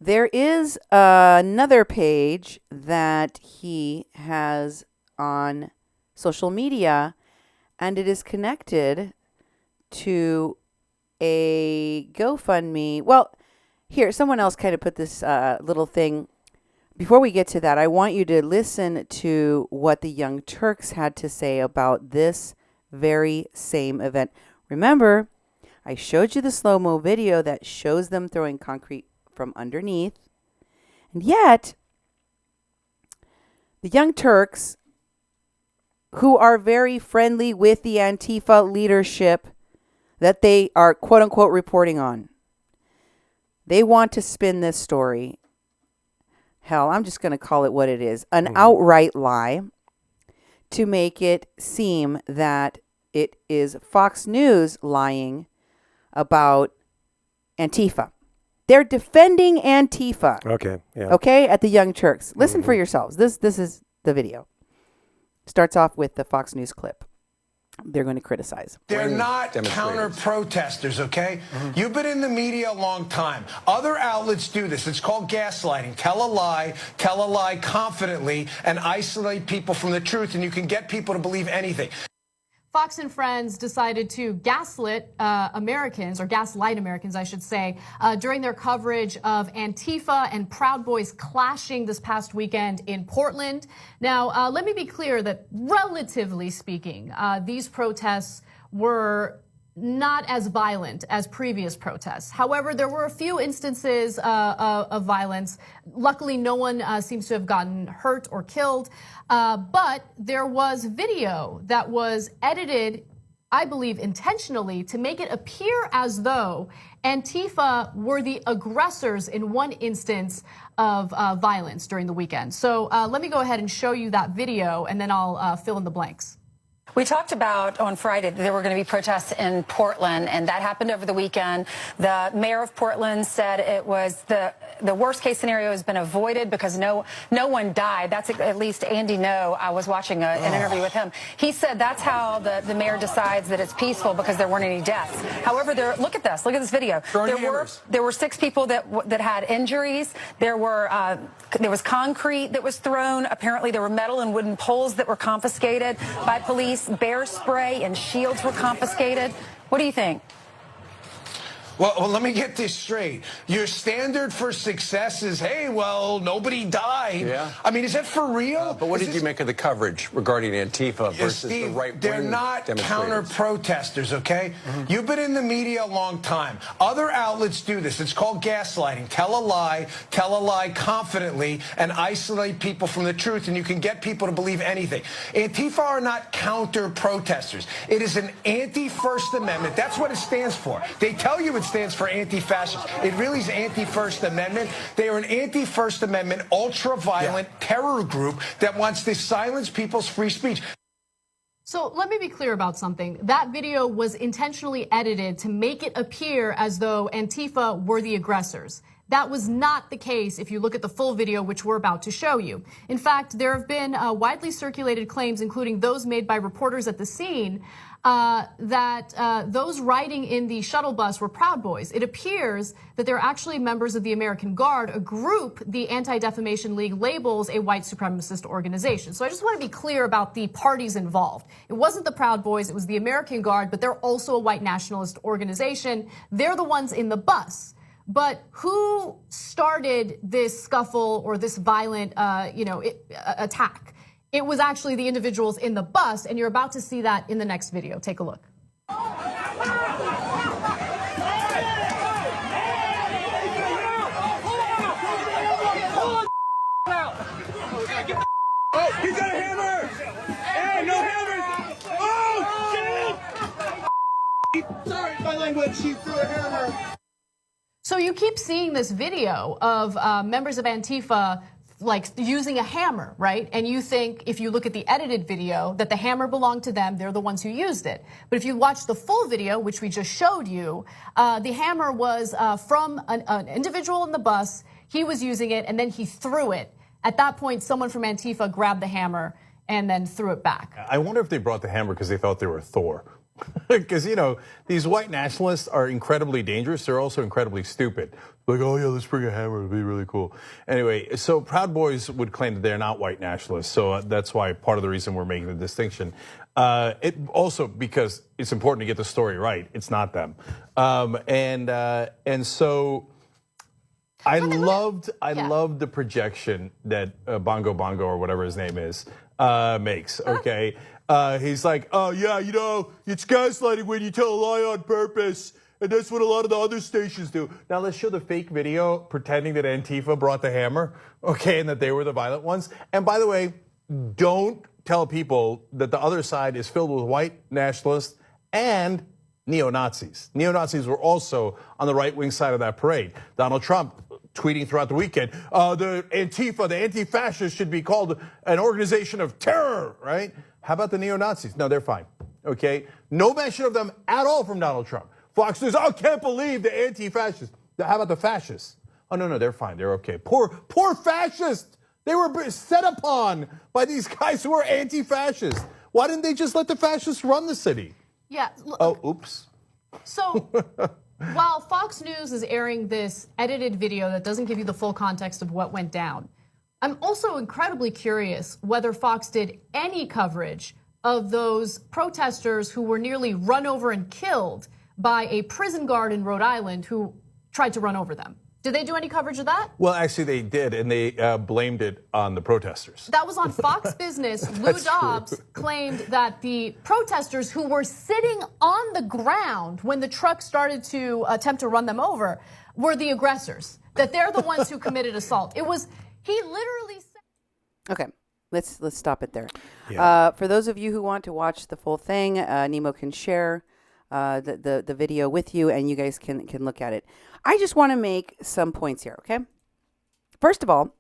there is another page that he has on social media, and it is connected to a GoFundMe. Well, here, someone else kind of put this little thing. Before we get to that, I want you to listen to what the Young Turks had to say about this very same event. Remember, I showed you the slow-mo video that shows them throwing concrete from underneath. And yet, the Young Turks, who are very friendly with the Antifa leadership that they are quote-unquote reporting on, they want to spin this story. Hell, I'm just going to call it what it is. An outright lie to make it seem that it is Fox News lying about Antifa. They're defending Antifa. Okay. Yeah. Okay, at the Young Turks. Listen for yourselves. This is the video. Starts off with the Fox News clip. they're going to criticize. They're not counter-protesters, okay? You've been in the media a long time. Other outlets do this. It's called gaslighting. Tell a lie confidently, and isolate people from the truth, and you can get people to believe anything. Fox and Friends decided to gaslight Americans, or gaslight Americans, I should say, during their coverage of Antifa and Proud Boys clashing this past weekend in Portland. Now, let me be clear that, relatively speaking, these protests were not as violent as previous protests. However, there were a few instances of violence. Luckily, no one seems to have gotten hurt or killed. But there was video that was edited, I believe intentionally, to make it appear as though Antifa were the aggressors in one instance of violence during the weekend. So let me go ahead and show you that video, and then I'll fill in the blanks. We talked about on Friday that there were going to be protests in Portland, and that happened over the weekend. The mayor of Portland said it was the worst case scenario has been avoided because no one died. That's at least Andy No. I was watching an interview with him. He said that's how the mayor decides that it's peaceful, because there weren't any deaths. However, look at this video. There were 6 people that had injuries. There was concrete that was thrown. Apparently, there were metal and wooden poles that were confiscated by police. Bear spray and shields were confiscated. What do you think? Well, let me get this straight. Your standard for success is, hey, well, nobody died. Yeah. I mean, is that for real? But what did you make of the coverage regarding Antifa versus Steve, the right-wing they're not counter-protesters, okay? You've been in the media a long time. Other outlets do this. It's called gaslighting. Tell a lie confidently, and isolate people from the truth, and you can get people to believe anything. Antifa are not counter-protesters. It is an anti-First Amendment. That's what it stands for. They tell you it stands for anti-fascist. It really is anti-First Amendment. They are an anti-First Amendment, ultra-violent terror group that wants to silence people's free speech. So let me be clear about something. That video was intentionally edited to make it appear as though Antifa were the aggressors. That was not the case if you look at the full video, which we're about to show you. In fact, there have been widely circulated claims, including those made by reporters at the scene, that those riding in the shuttle bus were Proud Boys. It appears that they're actually members of the American Guard, a group the Anti-Defamation League labels a white supremacist organization. So I just want to be clear about the parties involved. It wasn't the Proud Boys, it was the American Guard, but they're also a white nationalist organization. They're the ones in the bus. But who started this scuffle or this violent, attack? It was actually the individuals in the bus, and you're about to see that in the next video. Take a look. Oh, he's got a hammer! Hey, no hammers! Oh, shit! Sorry, my language, she threw a hammer. So you keep seeing this video of members of Antifa like using a hammer, right? And you think, if you look at the edited video, that the hammer belonged to them, they're the ones who used it. But if you watch the full video, which we just showed you, the hammer was from an individual in the bus. He was using it, and then he threw it. At that point, someone from Antifa grabbed the hammer and then threw it back. I wonder if they brought the hammer because they thought they were Thor. Because, these white nationalists are incredibly dangerous. They're also incredibly stupid. Like, oh yeah, let's bring a hammer. It'll be really cool. Anyway, so Proud Boys would claim that they're not white nationalists. So that's why part of the reason we're making the distinction. It also, because it's important to get the story right. It's not them. And so I loved the projection that Bongo Bongo, or whatever his name is, makes, okay? He's like, oh yeah, it's gaslighting when you tell a lie on purpose. And that's what a lot of the other stations do. Now let's show the fake video pretending that Antifa brought the hammer, okay, and that they were the violent ones. And by the way, don't tell people that the other side is filled with white nationalists and neo-Nazis. Neo-Nazis were also on the right-wing side of that parade. Donald Trump tweeting throughout the weekend, the Antifa, the anti-fascists should be called an organization of terror, right? How about the neo-Nazis? No, they're fine, okay? No mention of them at all from Donald Trump. Fox News, I can't believe the anti-fascists. How about the fascists? Oh, no, they're fine, they're okay. Poor fascists. They were set upon by these guys who are anti-fascists. Why didn't they just let the fascists run the city? Yeah. Oh, oops. So while Fox News is airing this edited video that doesn't give you the full context of what went down, I'm also incredibly curious whether Fox did any coverage of those protesters who were nearly run over and killed by a prison guard in Rhode Island who tried to run over them. Did they do any coverage of that? Well, actually, they did, and they blamed it on the protesters. That was on Fox Business. Lou Dobbs claimed that the protesters who were sitting on the ground when the truck started to attempt to run them over were the aggressors, that they're the ones who committed assault. He literally said... Okay. Let's stop it there. Yeah. For those of you who want to watch the full thing, Nemo can share the video with you, and you guys can look at it. I just want to make some points here, okay? First of all,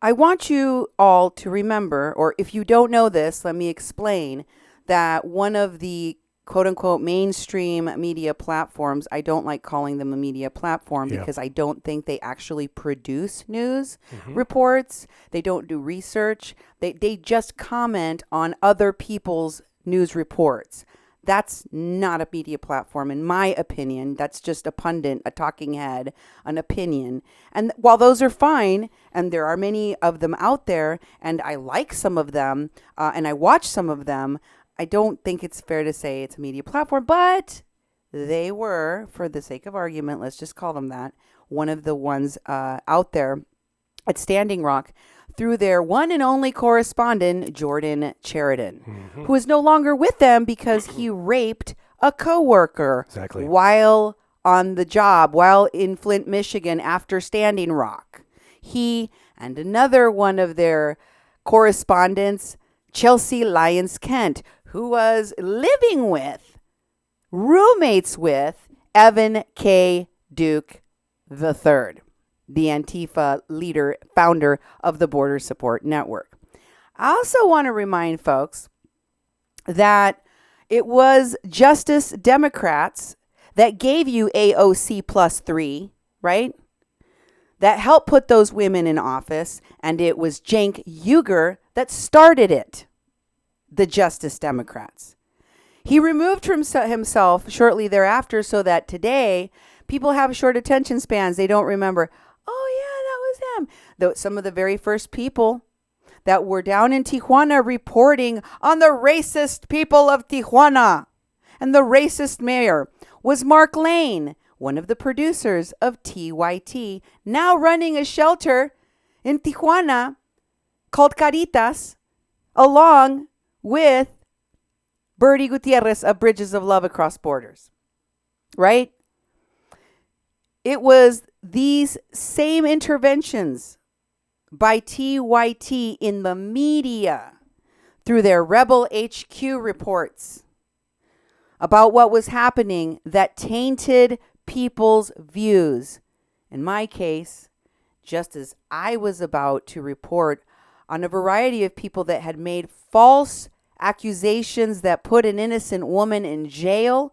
I want you all to remember, or if you don't know this, let me explain that one of the quote-unquote mainstream media platforms, I don't like calling them a media platform because I don't think they actually produce news reports. They don't do research. They just comment on other people's news reports. That's not a media platform, in my opinion. That's just a pundit, a talking head, an opinion. And while those are fine, and there are many of them out there, and I like some of them, and I watch some of them, I don't think it's fair to say it's a media platform, but they were, for the sake of argument, let's just call them that, one of the ones out there at Standing Rock through their one and only correspondent, Jordan Sheridan, who is no longer with them because he raped a coworker while on the job, while in Flint, Michigan, after Standing Rock. He and another one of their correspondents, Chelsea Lyons Kent, who was living with, roommates with, Evan K. Duke III, the Antifa leader, founder of the Border Support Network. I also want to remind folks that it was Justice Democrats that gave you AOC +3, right? That helped put those women in office, and it was Cenk Uygur that started it, the Justice Democrats. He removed himself shortly thereafter so that today people have short attention spans. They don't remember, oh yeah, that was him. Some of the very first people that were down in Tijuana reporting on the racist people of Tijuana and the racist mayor was Mark Lane, one of the producers of TYT, now running a shelter in Tijuana called Caritas, along with Bertie Gutierrez of Bridges of Love Across Borders, right? It was these same interventions by TYT in the media through their Rebel HQ reports about what was happening that tainted people's views. In my case, just as I was about to report on a variety of people that had made false accusations that put an innocent woman in jail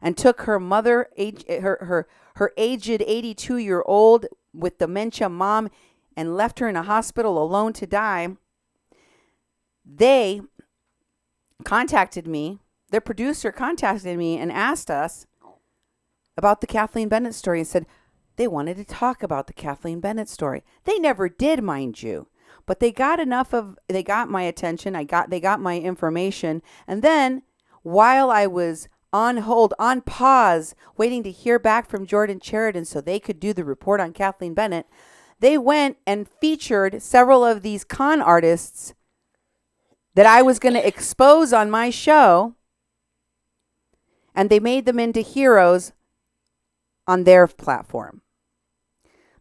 and took her mother, her aged 82-year-old with dementia mom, and left her in a hospital alone to die. They contacted me, their producer contacted me and asked us about the Kathleen Bennett story and said they wanted to talk about the Kathleen Bennett story. They never did, mind you, but they got my attention. They got my information. And then while I was on hold, on pause, waiting to hear back from Jordan Sheridan so they could do the report on Kathleen Bennett, they went and featured several of these con artists that I was going to expose on my show, and they made them into heroes on their platform.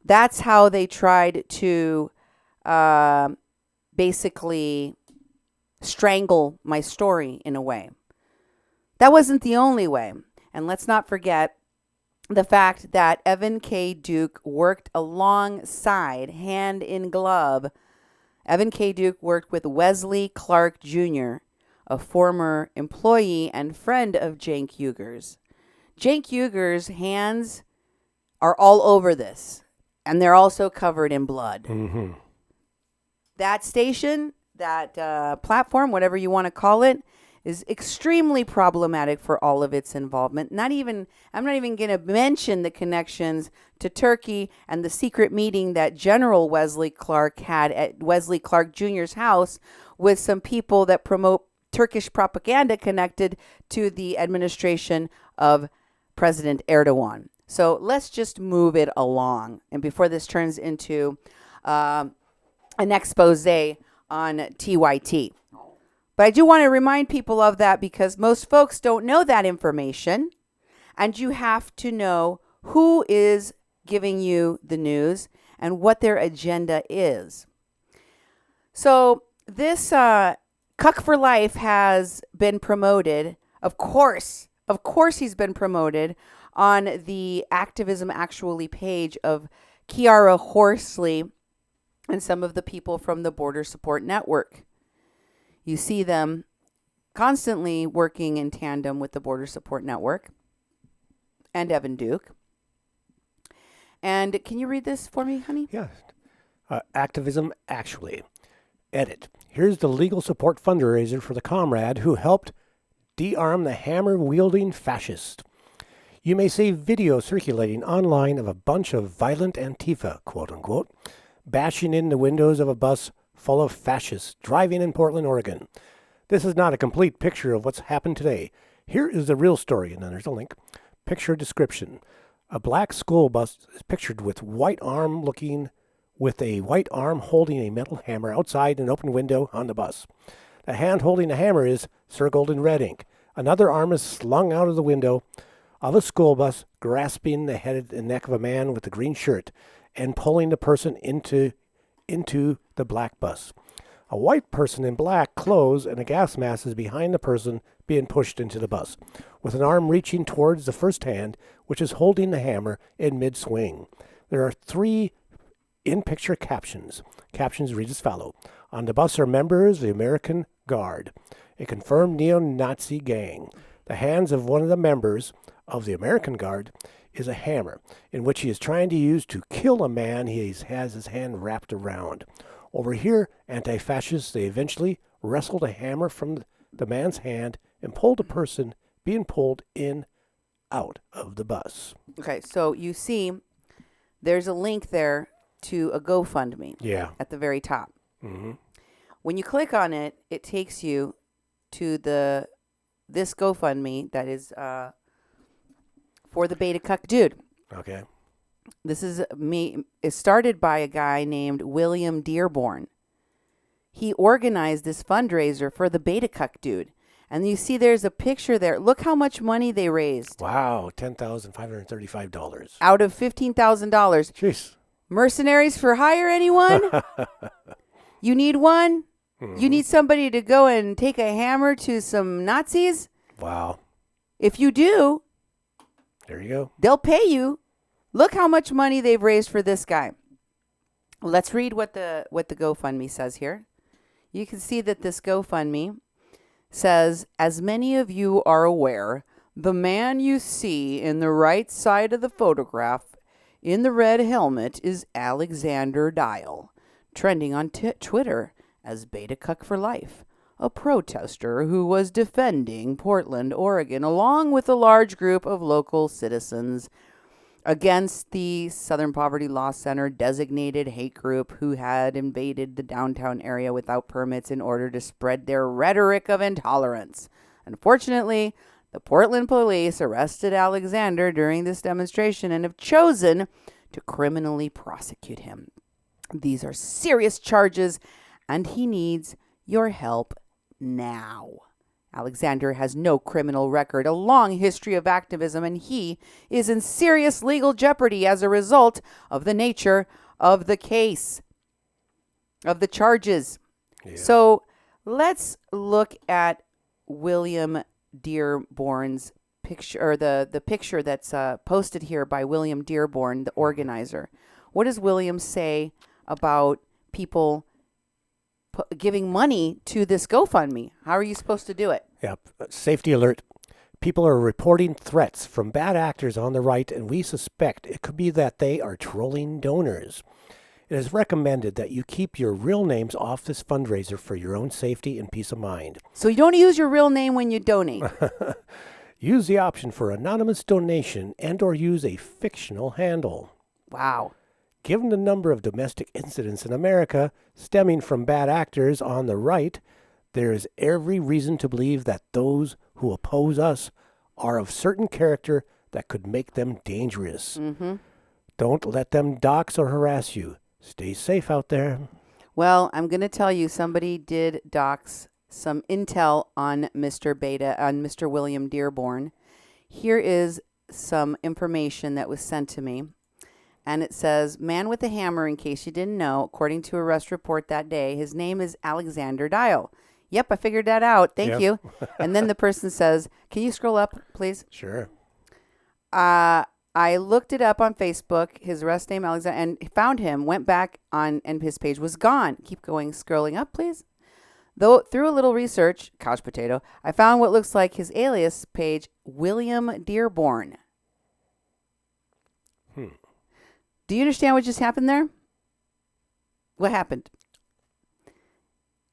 That's how they tried to basically strangle my story in a way. That wasn't the only way. And let's not forget the fact that Evan K. Duke worked alongside, hand in glove. Evan K. Duke worked with Wesley Clark Jr., a former employee and friend of Cenk Uygur's. Cenk Uygur's hands are all over this, and they're also covered in blood. That station, that platform, whatever you want to call it, is extremely problematic for all of its involvement. I'm not even going to mention the connections to Turkey and the secret meeting that General Wesley Clark had at Wesley Clark Jr.'s house with some people that promote Turkish propaganda connected to the administration of President Erdogan. So let's just move it along. And before this turns into an expose on TYT. But I do want to remind people of that because most folks don't know that information. And you have to know who is giving you the news and what their agenda is. So this Cuck for Life has been promoted. Of course he's been promoted on the Activism Actually page of Kiara Horsley and some of the people from the Border Support Network. You see them constantly working in tandem with the Border Support Network and Evan Duke. And can you read this for me, honey? Yes. Activism Actually. Edit. Here's the legal support fundraiser for the comrade who helped de-arm the hammer-wielding fascist. You may see video circulating online of a bunch of violent Antifa, quote-unquote, bashing in the windows of a bus full of fascists driving in Portland, Oregon. This is not a complete picture of what's happened today. Here is the real story, and then there's a link. Picture description. A black school bus is pictured with a white arm holding a metal hammer outside an open window on the bus. The hand holding the hammer is circled in red ink. Another arm is slung out of the window of a school bus, grasping the head and neck of a man with a green shirt and pulling the person into the black bus. A white person in black clothes and a gas mask is behind the person being pushed into the bus, with an arm reaching towards the first hand, which is holding the hammer in mid-swing. There are 3 in-picture captions. Captions read as follow. On the bus are members of the American Guard, a confirmed neo-Nazi gang. The hands of one of the members of the American Guard is a hammer, in which he is trying to use to kill a man he has his hand wrapped around. Over here, anti-fascists, they eventually wrestled a hammer from the man's hand and pulled the person being pulled out of the bus. Okay, so you see there's a link there to a GoFundMe at the very top. Mm-hmm. When you click on it, it takes you to this GoFundMe that is for the Beta Cuck dude. Okay. This is it's started by a guy named William Dearborn. He organized this fundraiser for the Beta Cuck dude. And you see there's a picture there. Look how much money they raised. Wow, $10,535. Out of $15,000. Jeez. Mercenaries for hire, anyone? You need one? Mm-hmm. You need somebody to go and take a hammer to some Nazis? Wow. If you do, there you go. They'll pay you. Look how much money they've raised for this guy. Let's read what the GoFundMe says here. You can see that this GoFundMe says, as many of you are aware, the man you see in the right side of the photograph in the red helmet is Alexander Dial, trending on Twitter as Beta Cuck for Life, a protester who was defending Portland, Oregon, along with a large group of local citizens against the Southern Poverty Law Center designated hate group who had invaded the downtown area without permits in order to spread their rhetoric of intolerance. Unfortunately, the Portland police arrested Alexander during this demonstration and have chosen to criminally prosecute him. These are serious charges, and he needs your help now. Alexander has no criminal record, a long history of activism, and he is in serious legal jeopardy as a result of the nature of the case, of the charges. Yeah. So let's look at William Dearborn's picture, or the picture that's posted here by William Dearborn, the organizer. What does William say about people giving money to this GoFundMe? How are you supposed to do it? Yep. Safety alert. People are reporting threats from bad actors on the right, and we suspect it could be that they are trolling donors. It is recommended that you keep your real names off this fundraiser for your own safety and peace of mind. So you don't use your real name when you donate. Use the option for anonymous donation and or use a fictional handle. Wow. Given the number of domestic incidents in America stemming from bad actors on the right, there is every reason to believe that those who oppose us are of certain character that could make them dangerous. Mm-hmm. Don't let them dox or harass you. Stay safe out there. Well, I'm going to tell you, somebody did dox some intel on Mr. William Dearborn. Here is some information that was sent to me. And it says, man with a hammer, in case you didn't know, according to arrest report that day, his name is Alexander Dial. Yep, I figured that out. Thank you. And then the person says, can you scroll up, please? Sure. I looked it up on Facebook, his arrest name, Alexander, and found him, went back on, and his page was gone. Keep going, scrolling up, please. Though through a little research, couch potato, I found what looks like his alias page, William Dearborn. Do you understand what just happened there? What happened?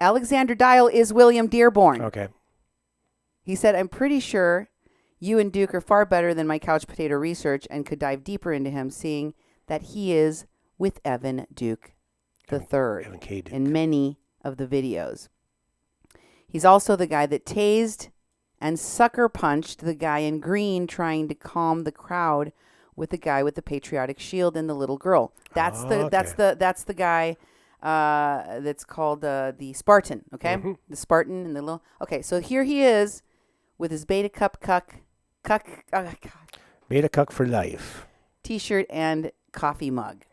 Alexander Dial is William Dearborn. Okay. He said, I'm pretty sure you and Duke are far better than my couch potato research and could dive deeper into him, seeing that he is with Evan Duke III Evan K. Duke. in many of the videos. He's also the guy that tased and sucker punched the guy in green trying to calm the crowd with the guy with the patriotic shield and the little girl. That's the guy that's called the Spartan, okay? Mm-hmm. The Spartan and the little... Okay, so here he is with his Beta Cuck, Beta Cuck for life. T-shirt and coffee mug.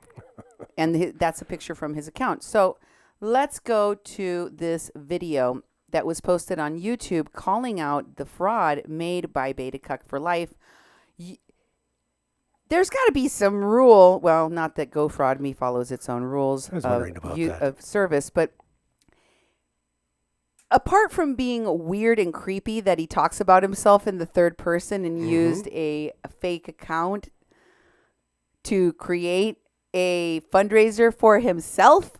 And that's a picture from his account. So let's go to this video that was posted on YouTube calling out the fraud made by Beta Cuck for life. There's got to be some rule. Well, not that GoFraudMe follows its own rules of service, but apart from being weird and creepy that he talks about himself in the third person and used a fake account to create a fundraiser for himself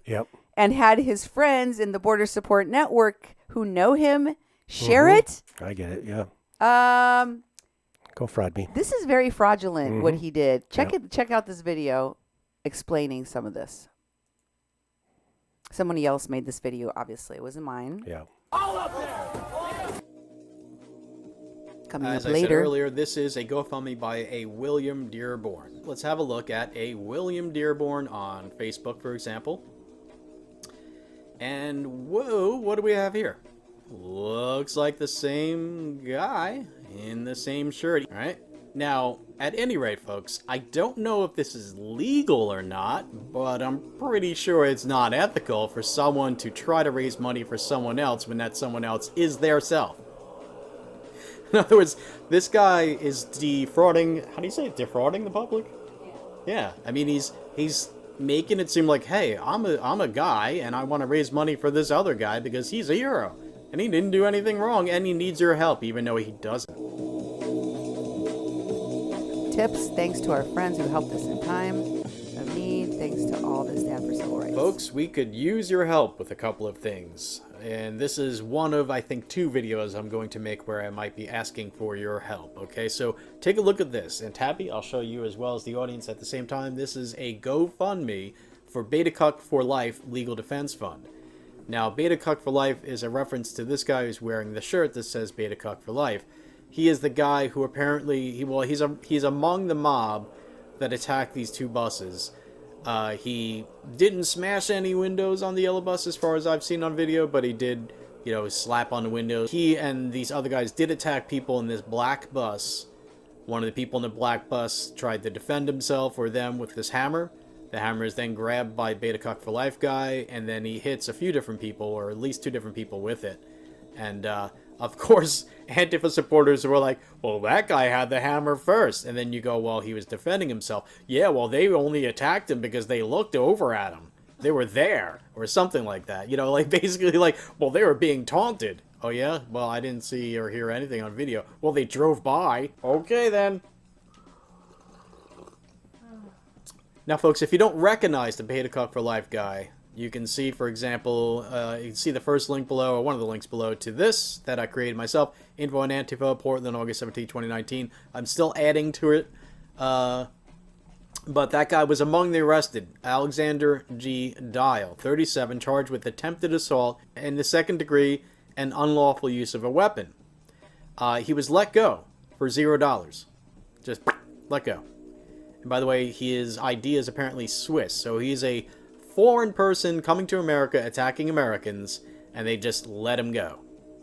and had his friends in the Border Support Network who know him share it. I get it, yeah. Go fraud me. This is very fraudulent what he did. Check out this video explaining some of this. Somebody else made this video, obviously. It wasn't mine. Yeah. Coming As up I later. said earlier, this is a GoFundMe by a William Dearborn. Let's have a look at a William Dearborn on Facebook, for example. And whoa, what do we have here? Looks like the same guy in the same shirt. All right. Now, at any rate, folks, I don't know if this is legal or not, but I'm pretty sure it's not ethical for someone to try to raise money for someone else when that someone else is their self. In other words, this guy is defrauding, how do you say it, defrauding the public? Yeah, I mean, he's making it seem like, hey, I'm a guy, and I want to raise money for this other guy because he's a hero. And he didn't do anything wrong, and he needs your help, even though he doesn't. Tips, thanks to our friends who helped us in time of need. Thanks to all the Stand for Civil Rights. Folks, we could use your help with a couple of things. And this is one of, I think, 2 videos I'm going to make where I might be asking for your help. Okay, so take a look at this. And Tabby, I'll show you as well as the audience at the same time. This is a GoFundMe for Beta Cuck for Life Legal Defense Fund. Now, Beta Cuck for Life is a reference to this guy who's wearing the shirt that says Beta Cuck for Life. He is the guy who apparently, he's among the mob that attacked these 2 buses. He didn't smash any windows on the yellow bus as far as I've seen on video, but he did, slap on the windows. He and these other guys did attack people in this black bus. One of the people in the black bus tried to defend himself or them with this hammer. The hammer is then grabbed by Beta Cuck for Life guy, and then he hits a few different people, or at least 2 different people with it. And, of course, Antifa supporters were like, well, that guy had the hammer first. And then you go, well, he was defending himself. Yeah, well, they only attacked him because they looked over at him. They were there, or something like that. Basically like, well, they were being taunted. Oh, yeah? Well, I didn't see or hear anything on video. Well, they drove by. Okay, then. Now, folks, if you don't recognize the Beta Cuck for Life guy, you can see, for example, you can see the first link below, or one of the links below, to this that I created myself. Info on Antifa, Portland, August 17, 2019. I'm still adding to it. But that guy was among the arrested. Alexander G. Dial, 37, charged with attempted assault in the second degree and unlawful use of a weapon. He was let go for $0. Just let go. And by the way, his ID is apparently Swiss. So he's a foreign person coming to America, attacking Americans, and they just let him go.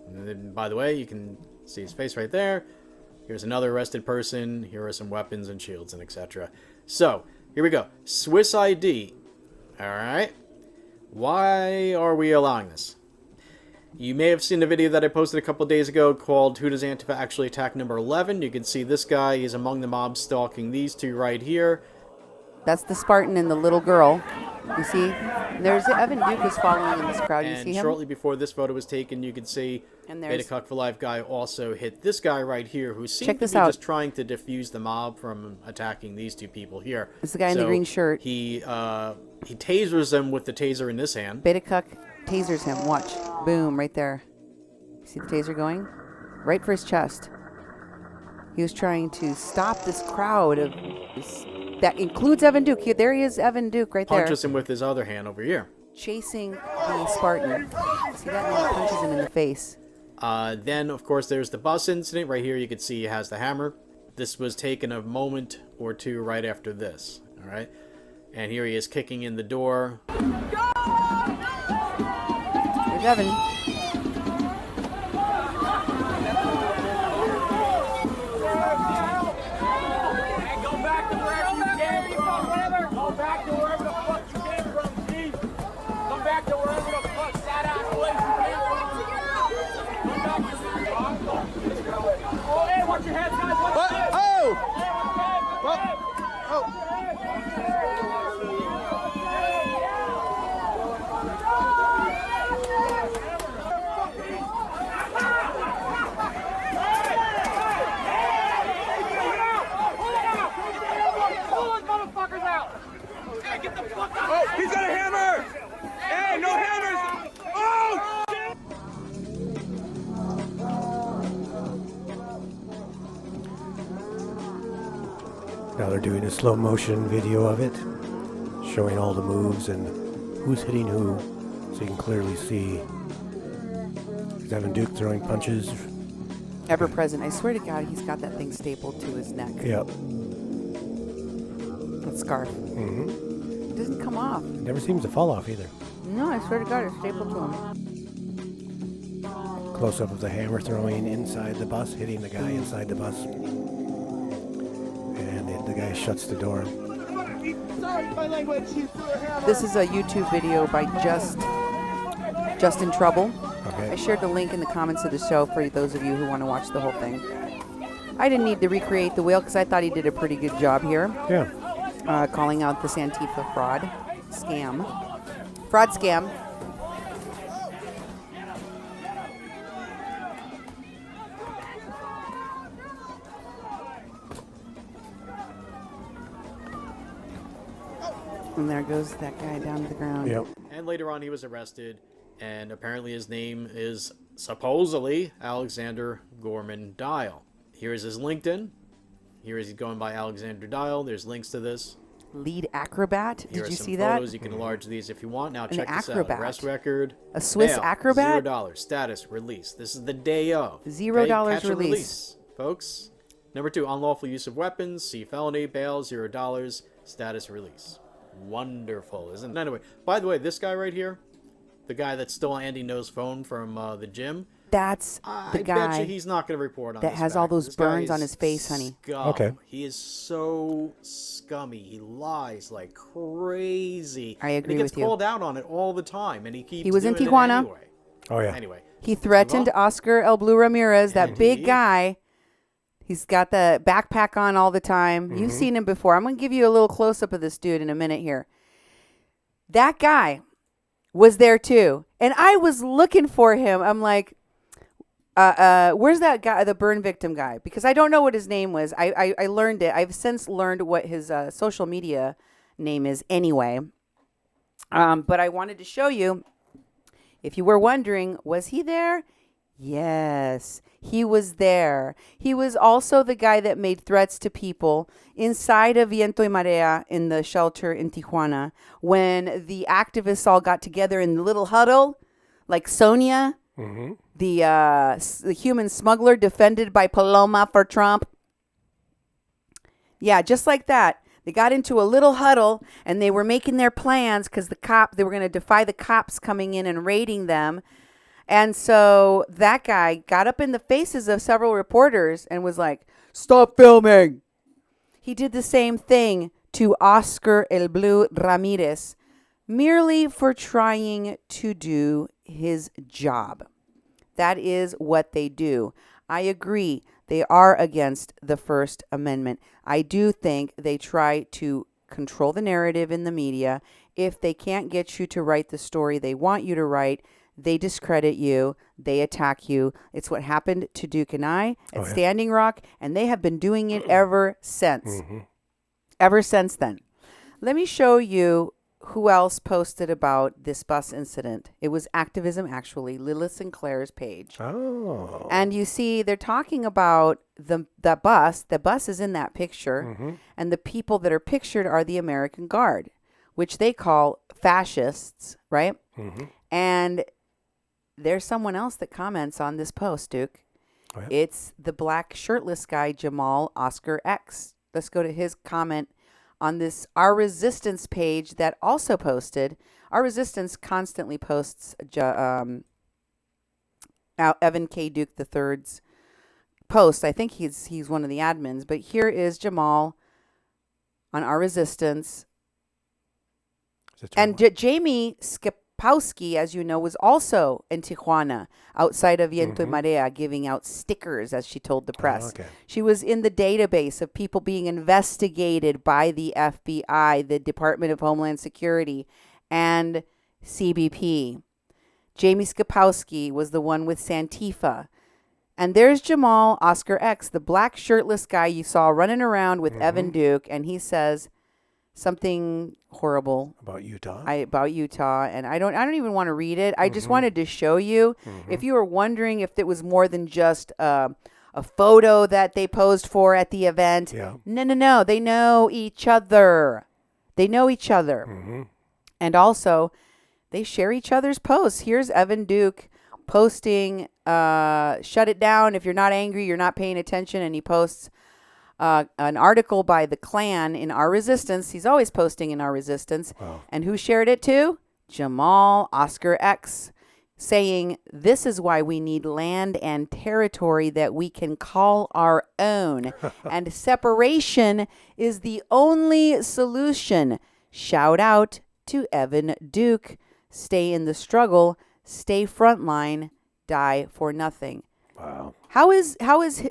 And then, by the way, you can see his face right there. Here's another arrested person. Here are some weapons and shields and etc. So, here we go. Swiss ID. Alright. Why are we allowing this? You may have seen the video that I posted a couple days ago called Who Does Antifa Actually Attack? Number 11. You can see this guy. He's among the mob stalking these two right here. That's the Spartan and the little girl. You see? There's Evan Duke is following in this crowd. You see him? And shortly before this photo was taken, you can see Beta Cuck for Life guy also hit this guy right here, who seemed to be just trying to defuse the mob from attacking these two people here. It's the guy in the green shirt. He tasers them with the taser in this hand. Beta Cuck tasers him. Watch. Boom, right there. See the taser going? Right for his chest. He was trying to stop this crowd of... That includes Evan Duke. There he is, Evan Duke, right there. Punches him with his other hand over here. Chasing the Spartan. See that? And he punches him in the face. Then, of course, there's the bus incident. Right here, you can see he has the hammer. This was taken a moment or two right after this. All right? And here he is kicking in the door. There's Evan. He's got a hammer! Hey, no hammers! Oh! Now they're doing a slow motion video of it, showing all the moves and who's hitting who, so you can clearly see Evan Duke throwing punches. Ever present. I swear to God, he's got that thing stapled to his neck. Yep. That scarf. Mm-hmm. It doesn't come off. It never seems to fall off either. No, I swear to God, it's stapled to him. Close up of the hammer throwing inside the bus, hitting the guy inside the bus. And the guy shuts the door. Sorry, my language. This is a YouTube video by Just in Trouble. Okay. I shared the link in the comments of the show for those of you who want to watch the whole thing. I didn't need to recreate the whale because I thought he did a pretty good job here. Yeah. Calling out this Antifa fraud scam. Fraud scam. And there goes that guy down to the ground. Yep. And later on, he was arrested, and apparently his name is supposedly Alexander Gorman Dial. Here's his LinkedIn. Here is he going by Alexander Dial. There's links to this. Lead acrobat. Did you see that? Photos. You can enlarge these if you want. Now An check this acrobat. out. Arrest record. A Swiss bail, acrobat? $0. Status release. This is the day of. $0 Catch and release. folks. Number 2, unlawful use of weapons. See felony. Bail, $0. Status release. Wonderful, isn't it? Anyway, by the way, this guy right here, the guy that's still on Andy No's phone from the gym. That's the guy. I bet you he's not going to report on that this has fact. all those This guy burns is on his face, honey. scum. Okay. He is so scummy. He lies like crazy. I agree and he gets with you. called out on it all the time, and he keeps. He was in doing it Tijuana. Anyway. Oh, yeah. Anyway. He threatened Oscar El Blue Ramirez, that big Indeed. guy. He's got the backpack on all the time. You've seen him before. I'm going to give you a little close-up of this dude in a minute here. That guy was there too. And I was looking for him. I'm like, where's that guy, the burn victim guy? Because I don't know what his name was. I learned it. I've since learned what his social media name is anyway. But I wanted to show you, if you were wondering, was he there? Yes, he was there. He was also the guy that made threats to people inside of Viento y Marea in the shelter in Tijuana when the activists all got together in the little huddle, like Sonia, the human smuggler defended by Paloma for Trump. Yeah, just like that. They got into a little huddle and they were making their plans because they were going to defy the cops coming in and raiding them. And so that guy got up in the faces of several reporters and was like, "Stop filming." He did the same thing to Oscar El Blue Ramirez, merely for trying to do his job. That is what they do. I agree. They are against the First Amendment. I do think they try to control the narrative in the media. If they can't get you to write the story they want you to write, they discredit you. They attack you. It's what happened to Duke and I at Standing Rock, and they have been doing it ever since. Ever since then. Let me show you who else posted about this bus incident. It was Activism, actually, Lilith Sinclair's page. Oh. And you see, they're talking about the bus. The bus is in that picture, and the people that are pictured are the American Guard, which they call fascists, right? And there's someone else that comments on this post, Duke. Oh, yeah. It's the black shirtless guy, Jamal Oscar X. Let's go to his comment on this Our Resistance page that also posted. Our Resistance constantly posts Evan K. Duke III's post. I think he's one of the admins. But here is Jamal on Our Resistance. And Jamie Skipowski, as you know, was also in Tijuana, outside of Viento y Marea, giving out stickers, as she told the press. She was in the database of people being investigated by the FBI, the Department of Homeland Security, and CBP. Jamie Skipowski was the one with Santifa. And there's Jamal Oscar X, the black shirtless guy you saw running around with Evan Duke, and he says something horrible about Utah. And I don't even want to read it. I just wanted to show you. If you were wondering if it was more than just a photo that they posed for at the event, no, they know each other. And also, they share each other's posts. Here's Evan Duke posting, "Shut it down. If you're not angry, you're not paying attention." And he posts an article by the Klan in Our Resistance. He's always posting in Our Resistance. Wow. And who shared it too? Jamal Oscar X, saying, "This is why we need land and territory that we can call our own. And separation is the only solution. Shout out to Evan Duke. Stay in the struggle. Stay frontline. Die for nothing." Wow. How is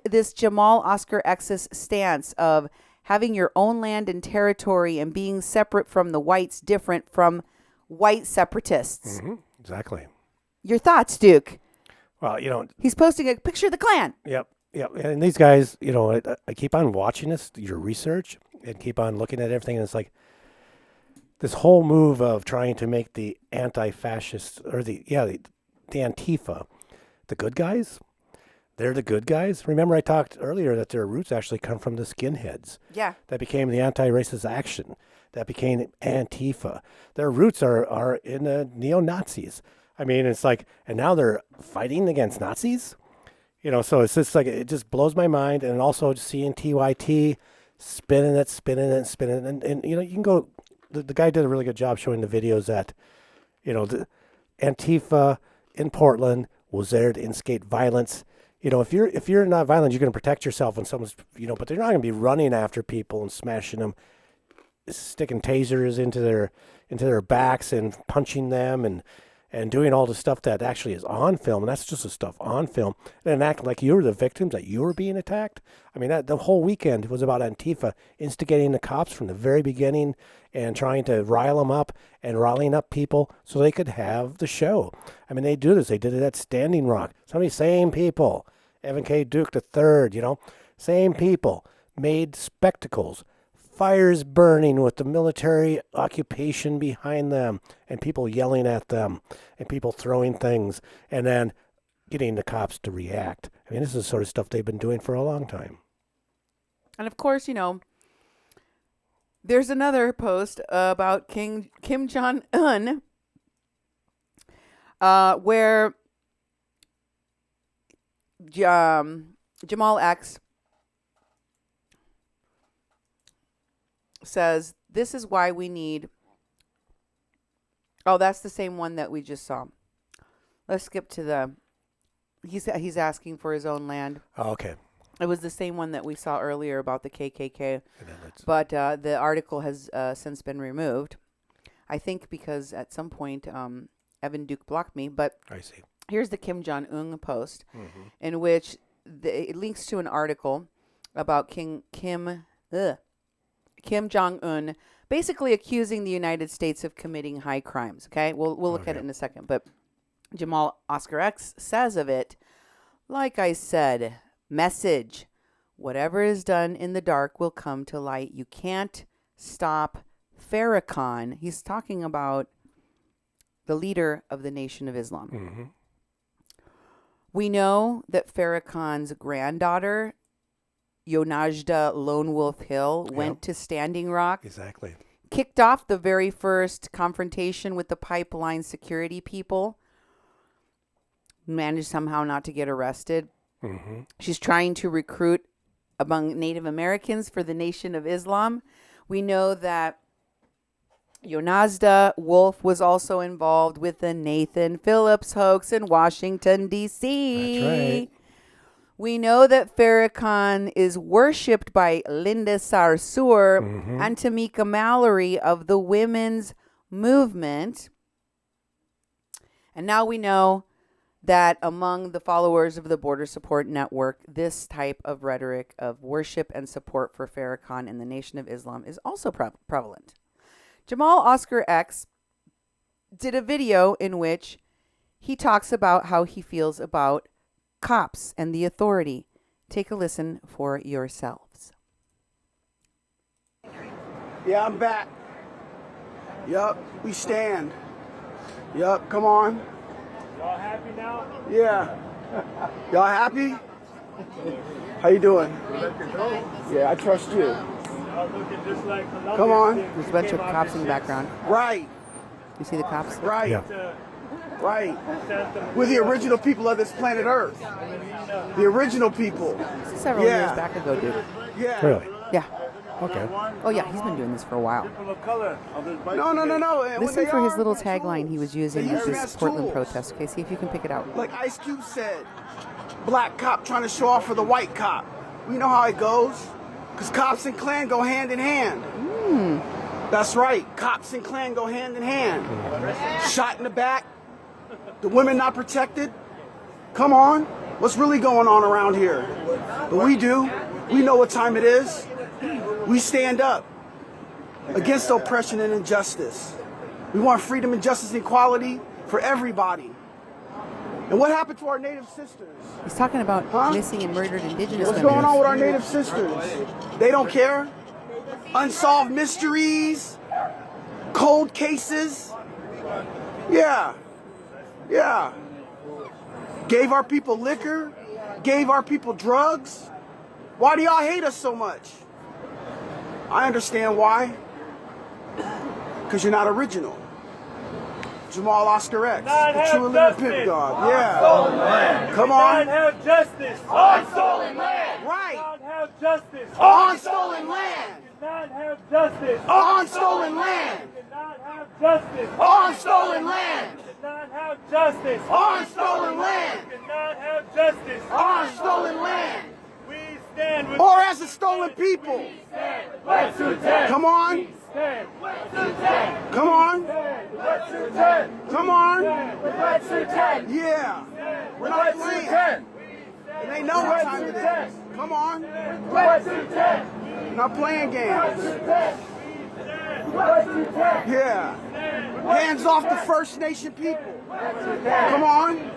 this Jamal Oscar X's stance of having your own land and territory and being separate from the whites different from white separatists? Exactly. Your thoughts, Duke? Well, he's posting a picture of the Klan. Yep. And these guys, I keep on watching your research, and keep on looking at everything, and it's like this whole move of trying to make the anti-fascists or the Antifa the good guys. They're the good guys. Remember I talked earlier that their roots actually come from the skinheads. Yeah. That became the Anti-Racist Action. That became Antifa. Their roots are in the neo-Nazis. I mean, it's like, and now they're fighting against Nazis? So it's just like, it just blows my mind. And also seeing TYT spinning it. And you can go, the guy did a really good job showing the videos that, the Antifa in Portland was there to instigate violence. If you're not violent, you're going to protect yourself when someone's, but they're not going to be running after people and smashing them, sticking tasers into their backs and punching them and doing all the stuff that actually is on film. And that's just the stuff on film. And acting like you were the victims, that you were being attacked. I mean, the whole weekend was about Antifa instigating the cops from the very beginning and trying to rile them up and riling up people so they could have the show. I mean, they do this. They did it at Standing Rock. Some of these same people, Evan K. Duke III, same people, made spectacles, fires burning with the military occupation behind them and people yelling at them and people throwing things and then getting the cops to react. I mean, this is the sort of stuff they've been doing for a long time. And of course, you know, there's another post about Kim Jong-un where Jamal X says, this is why we need... Oh, that's the same one that we just saw. Let's skip to the... He's asking for his own land. Oh, okay. It was the same one that we saw earlier about the KKK. But the article has since been removed. I think because at some point Evan Duke blocked me. But I see. Here's the Kim Jong-un post in which it links to an article about Kim Jong-un basically accusing the United States of committing high crimes. Okay, we'll look at it in a second. But Jamal Oscar X says of it, like I said, message, whatever is done in the dark will come to light. You can't stop Farrakhan. He's talking about the leader of the Nation of Islam. We know that Farrakhan's granddaughter, Yonajda Lone Wolf Hill, went to Standing Rock. Exactly. Kicked off the very first confrontation with the pipeline security people. Managed somehow not to get arrested. She's trying to recruit among Native Americans for the Nation of Islam. We know that Yonajda Wolf was also involved with the Nathan Phillips hoax in Washington, D.C. That's right. We know that Farrakhan is worshipped by Linda Sarsour and Tamika Mallory of the women's movement. And now we know that among the followers of the Border Support Network, this type of rhetoric of worship and support for Farrakhan and the Nation of Islam is also prevalent. Jamal Oscar X did a video in which he talks about how he feels about cops and the authority. Take a listen for yourselves. Yeah, I'm back. Yup, we stand. Yup, come on. Y'all happy now? Yeah. Y'all happy? How you doing? Yeah, I trust you. Y'all looking just like Columbia. Come on. There's a bunch of cops in the background. Right. You see the cops? Right. Yeah. Right. We're the original people of this planet Earth. The original people. This is several years back ago, dude. Yeah. Really? Yeah. Okay. Oh, yeah, he's been doing this for a while. No. Listen for his little tagline he was using at this Portland protest. Okay, see if you can pick it out. Like Ice Cube said, black cop trying to show off for the white cop. We know how it goes. Because cops and Klan go hand in hand. That's right. Cops and Klan go hand in hand. Shot in the back. The women not protected. Come on. What's really going on around here? But we do. We know what time it is. We stand up against oppression and injustice. We want freedom and justice and equality for everybody. And what happened to our Native sisters? He's talking about missing and murdered Indigenous What's women. going on with our Native sisters? They don't care. Unsolved mysteries, cold cases. Yeah. Gave our people liquor, gave our people drugs. Why do y'all hate us so much? I understand why. Because you're not original. Jamal Oscar X, the true and living pimp God. Yeah. Come on. Have justice on stolen land. Right. Have justice on stolen land. Not have justice on stolen land. Not have justice on stolen land. Not have justice on stolen land. Not have justice on stolen land. We stand with or as a stolen people. Come on. Come on. Come on. Yeah. We're not playing. And they know what time it is. Come on. We're not playing games. Yeah. Hands off the First Nation people. Come on.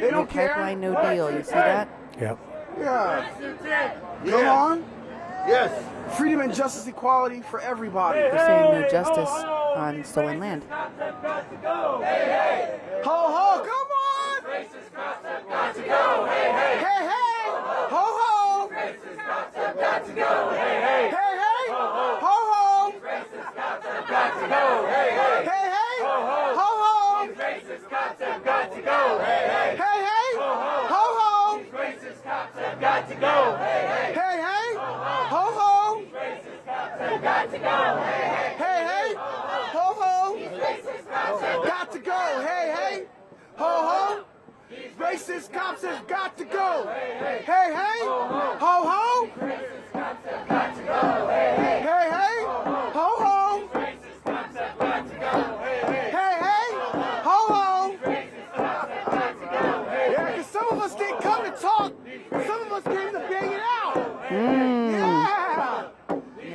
They don't care. Pipeline, no deal. You see that? Yep. Yeah. Come on. Yes. Freedom and justice, equality for everybody. They're saying no justice on stolen land. Ho ho, come on! Racist cops have got to go. Hey hey. Hey hey. Ho ho. Racist cops have got to go. Hey hey. Hey hey. Ho ho. Ho ho. Racist cops have got to go. Hey hey. Hey hey. Ho ho. Ho ho. Racist cops have got to go. Hey hey. Hey hey. Ho ho. Ho ho. Racist cops have got to go. Hey hey. Hey hey. Ho ho. Racist cops have got to go. Hey hey. Hey hey. Ho ho. Racist cops have got to go. Hey hey. Ho ho. Racist cops have got to go. Hey hey. Ho ho. Racist cops have got to go. Hey hey. Hey hey. Ho ho. Racist cops have got to go. Hey hey. Hey hey. Ho ho. Racist cops have got to go. Yeah, because some of us didn't come to talk. Some of us came to bang it out. Yeah.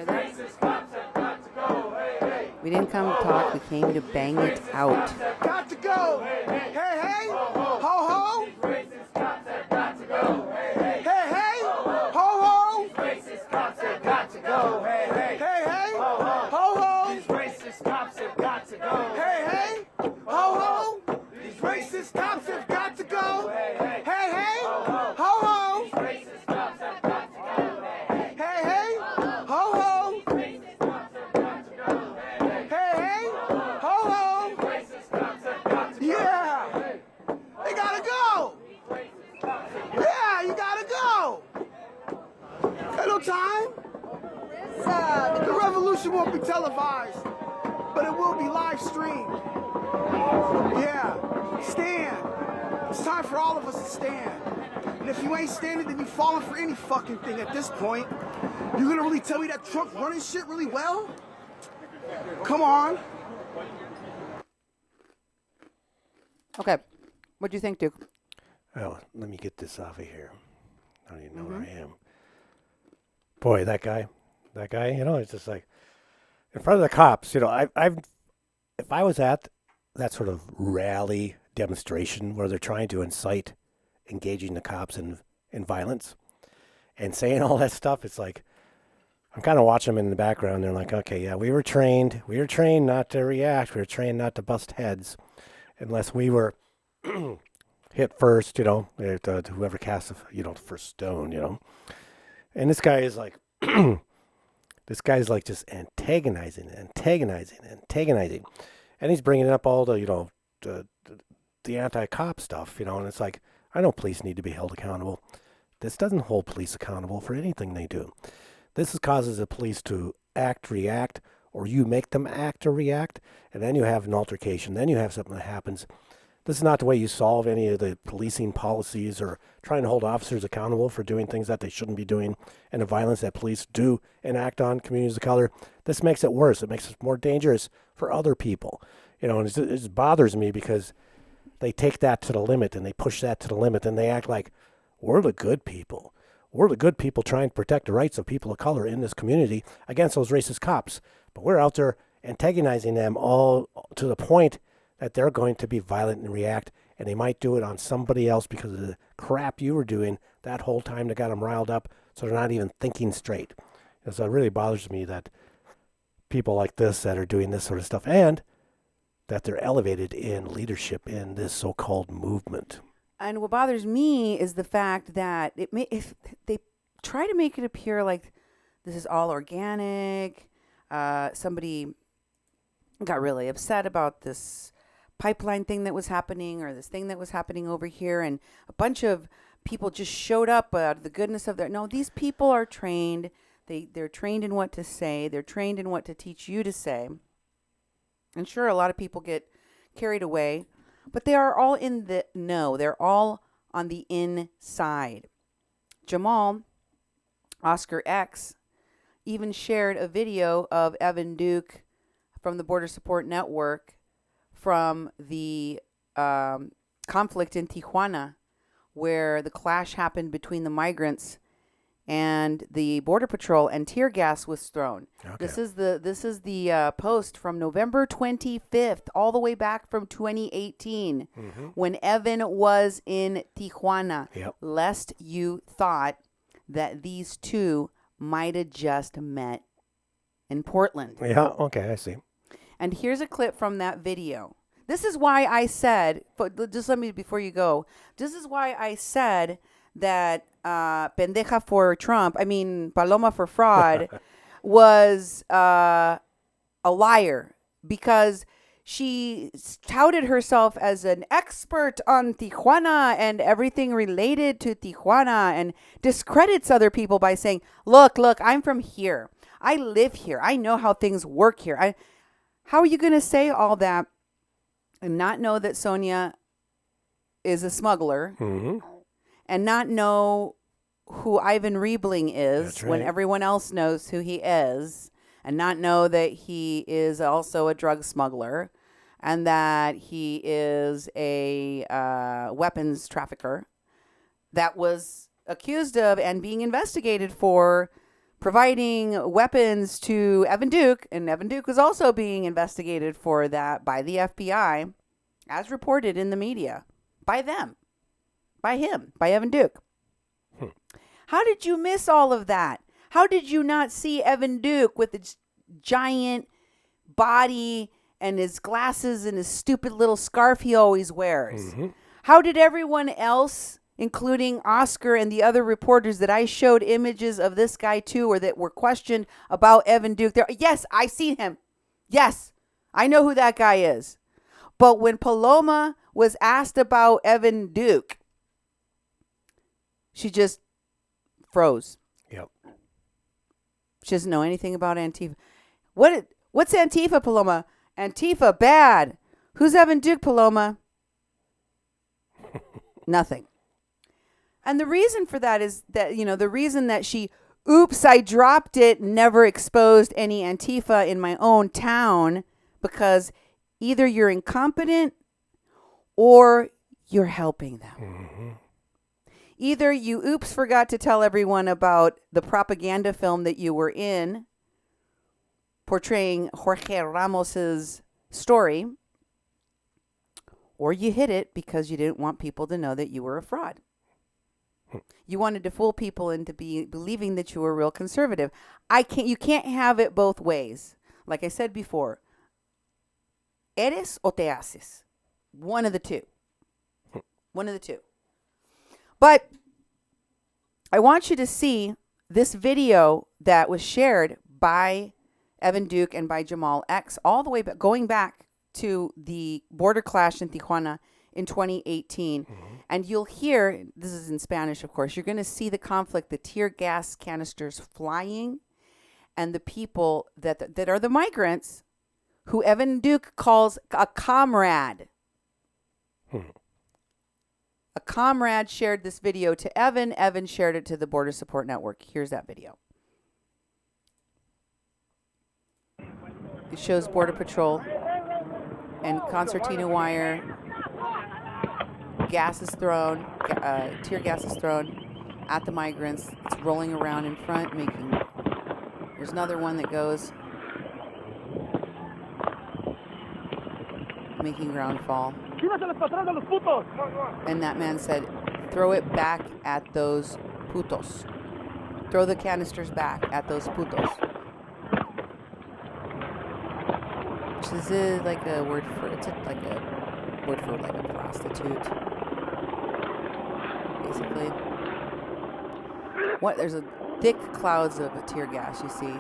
Racist cops have got to go. Hey hey. We didn't come to talk. We came to bang it out. Got to go. Hey hey. Ho ho. Racist cops have got to go. Hey hey. Hey hey. Ho ho. Racist cops have got to go. Hey hey. Hey hey. Ho ho. These racist cops have got to go. Hey hey. Ho ho. These racist cops have got to go. Hey hey. Hey hey. Ho ho. These racist cops have got to go. Hey hey. Ho ho. Racist cops have got to go. Hey hey. Ho ho. Racist cops have got to go. Yeah. They gotta go. Yeah, you gotta go. Got no time. The revolution won't be televised, but it will be live streamed. Yeah, stand. It's time for all of us to stand. And if you ain't standing, then you're falling for any fucking thing at this point. You gonna really tell me that Trump's running shit really well? Come on. Okay. What do you think, Duke? Oh, let me get this off of here. I don't even know where I am. Boy, that guy, it's just like in front of the cops. If I was at that sort of rally demonstration where they're trying to incite engaging the cops in violence and saying all that stuff, it's like I'm kind of watching them in the background. They're like, okay, yeah, we were trained not to react. We were trained not to bust heads unless we were hit first, to whoever casts the first stone, And this guy is like, just antagonizing. And he's bringing up all the anti-cop stuff, and it's like, I know police need to be held accountable. This doesn't hold police accountable for anything they do. This causes the police to act, react, or you make them act or react, and then you have an altercation. Then you have something that happens. This is not the way you solve any of the policing policies or trying to hold officers accountable for doing things that they shouldn't be doing and the violence that police do and act on communities of color. This makes it worse. It makes it more dangerous for other people. And it just bothers me because they take that to the limit and they push that to the limit and they act like we're the good people. We're the good people trying to protect the rights of people of color in this community against those racist cops. But we're out there antagonizing them all to the point that they're going to be violent and react, and they might do it on somebody else because of the crap you were doing that whole time that got them riled up, so they're not even thinking straight. And so it really bothers me that people like this that are doing this sort of stuff, and that they're elevated in leadership in this so-called movement. And what bothers me is the fact that if they try to make it appear like this is all organic, somebody got really upset about this pipeline thing that was happening or this thing that was happening over here, and a bunch of people just showed up out of the goodness of their... No, these people are trained. They're trained in what to say. They're trained in what to teach you to say. And sure, a lot of people get carried away, but they are all in the know. They're all on the inside. Jamal, Oscar X, even shared a video of Evan Duke from the Border Support Network from the conflict in Tijuana, where the clash happened between the migrants and the Border Patrol, and tear gas was thrown. Okay. This is the post from November 25th, all the way back from 2018, when Evan was in Tijuana. Yep. Lest you thought that these two might have just met in Portland. Yeah, okay, I see. And here's a clip from that video. This is why I said, but just let me, before you go, this is why I said that pendeja for Trump, Paloma for fraud, was a liar, because she touted herself as an expert on Tijuana and everything related to Tijuana, and discredits other people by saying, look, I'm from here. I live here. I know how things work here. How are you going to say all that and not know that Sonia is a smuggler, and not know who Ivan Riebling is when everyone else knows who he is, and not know that he is also a drug smuggler, and that he is a weapons trafficker that was accused of and being investigated for providing weapons to Evan Duke, and Evan Duke was also being investigated for that by the FBI, as reported in the media, by him, by Evan Duke. How did you miss all of that? How did you not see Evan Duke with his giant body and his glasses and his stupid little scarf he always wears? How did everyone else, including Oscar and the other reporters that I showed images of this guy to, or that were questioned about Evan Duke, there? Yes, I see him. Yes, I know who that guy is. But when Paloma was asked about Evan Duke, she just froze. Yep. She doesn't know anything about Antifa. What's Antifa, Paloma? Antifa, bad. Who's Evan Duke, Paloma? Nothing. And the reason for that is that, the reason that she, oops, I dropped it, never exposed any Antifa in my own town, because either you're incompetent or you're helping them. Either you, forgot to tell everyone about the propaganda film that you were in, portraying Jorge Ramos's story, or you hid it because you didn't want people to know that you were a fraud. You wanted to fool people into believing that you were a real conservative. You can't have it both ways. Like I said before, eres o te haces. One of the two. One of the two. But I want you to see this video that was shared by Evan Duke and by Jamal X, all the way back, going back to the border clash in Tijuana in 2018. And you'll hear, this is in Spanish, of course, you're going to see the conflict, the tear gas canisters flying, and the people that are the migrants who Evan Duke calls a comrade. A comrade shared this video to Evan. Evan shared it to the Border Support Network. Here's that video. It shows Border Patrol and concertina wire. Gas is thrown, tear gas is thrown at the migrants. It's rolling around in front, there's another one that goes, making ground fall. And that man said, throw it back at those putos. Throw the canisters back at those putos. This is like a word for, like a prostitute. Basically. There's a thick clouds of tear gas, you see.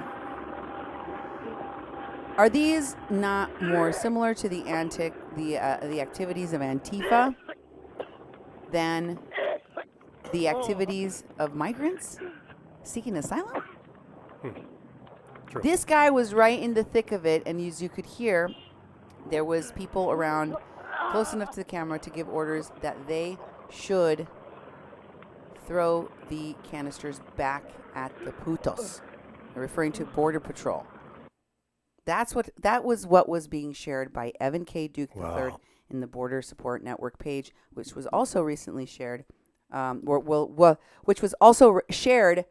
Are these not more similar to the activities of Antifa than the activities of migrants seeking asylum? True. This guy was right in the thick of it, and as you could hear, there was people around close enough to the camera to give orders that they should throw the canisters back at the putos. They're referring to Border Patrol. That was what was being shared by Evan K. Duke III in the Border Support Network page, which was also recently shared, which was also reshared,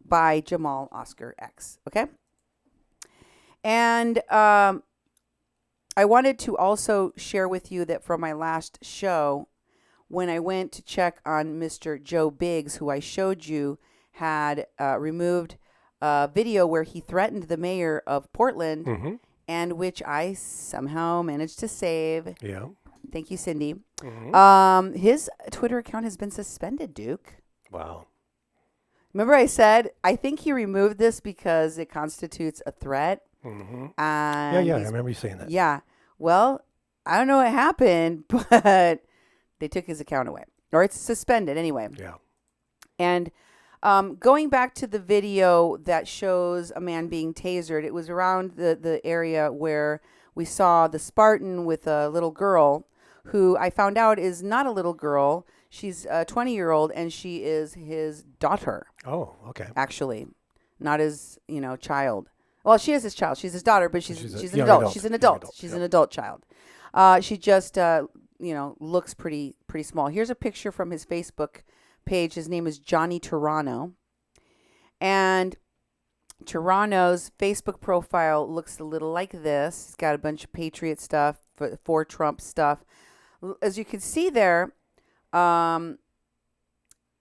by Jamal Oscar X. Okay, and I wanted to also share with you that from my last show, when I went to check on Mr. Joe Biggs, who I showed you had removed a video where he threatened the mayor of Portland, and which I somehow managed to save. Yeah. Thank you, Cindy. His Twitter account has been suspended, Duke. Wow. Remember I said, I think he removed this because it constitutes a threat. Yeah, And I remember you saying that. Yeah. Well, I don't know what happened, but they took his account away. Or it's suspended anyway. Yeah. And going back to the video that shows a man being tasered, it was around the area where we saw the Spartan with a little girl who I found out is not a little girl. She's a 20-year-old, and she is his daughter. Oh, okay. Actually, not his, child. Well, she is his child. She's his daughter, but she's an young adult. She's an adult. She's Yep. an adult child. She just, looks pretty small. Here's a picture from his Facebook page. His name is Johnny Toronto. And Toronto's Facebook profile looks a little like this. He's got a bunch of Patriot stuff, for Trump stuff. As you can see there,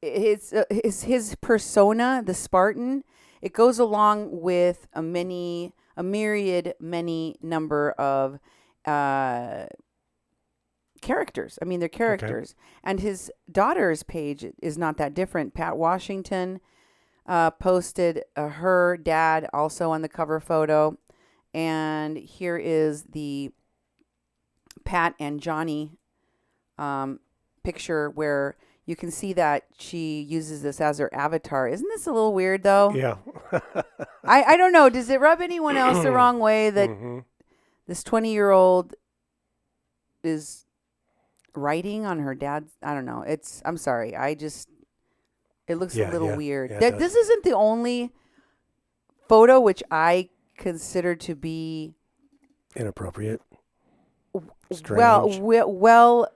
his persona, the Spartan, it goes along with a myriad number of characters. I mean, they're characters. Okay. And his daughter's page is not that different. Pat Washington posted her dad also on the cover photo. And here is the Pat and Johnny picture where you can see that she uses this as her avatar. Isn't this a little weird, though? Yeah. I don't know. Does it rub anyone else the wrong way that this 20-year-old is writing on her dad's? I don't know. I'm sorry. It looks a little weird. Yeah, this isn't the only photo which I consider to be inappropriate. Strange. Well,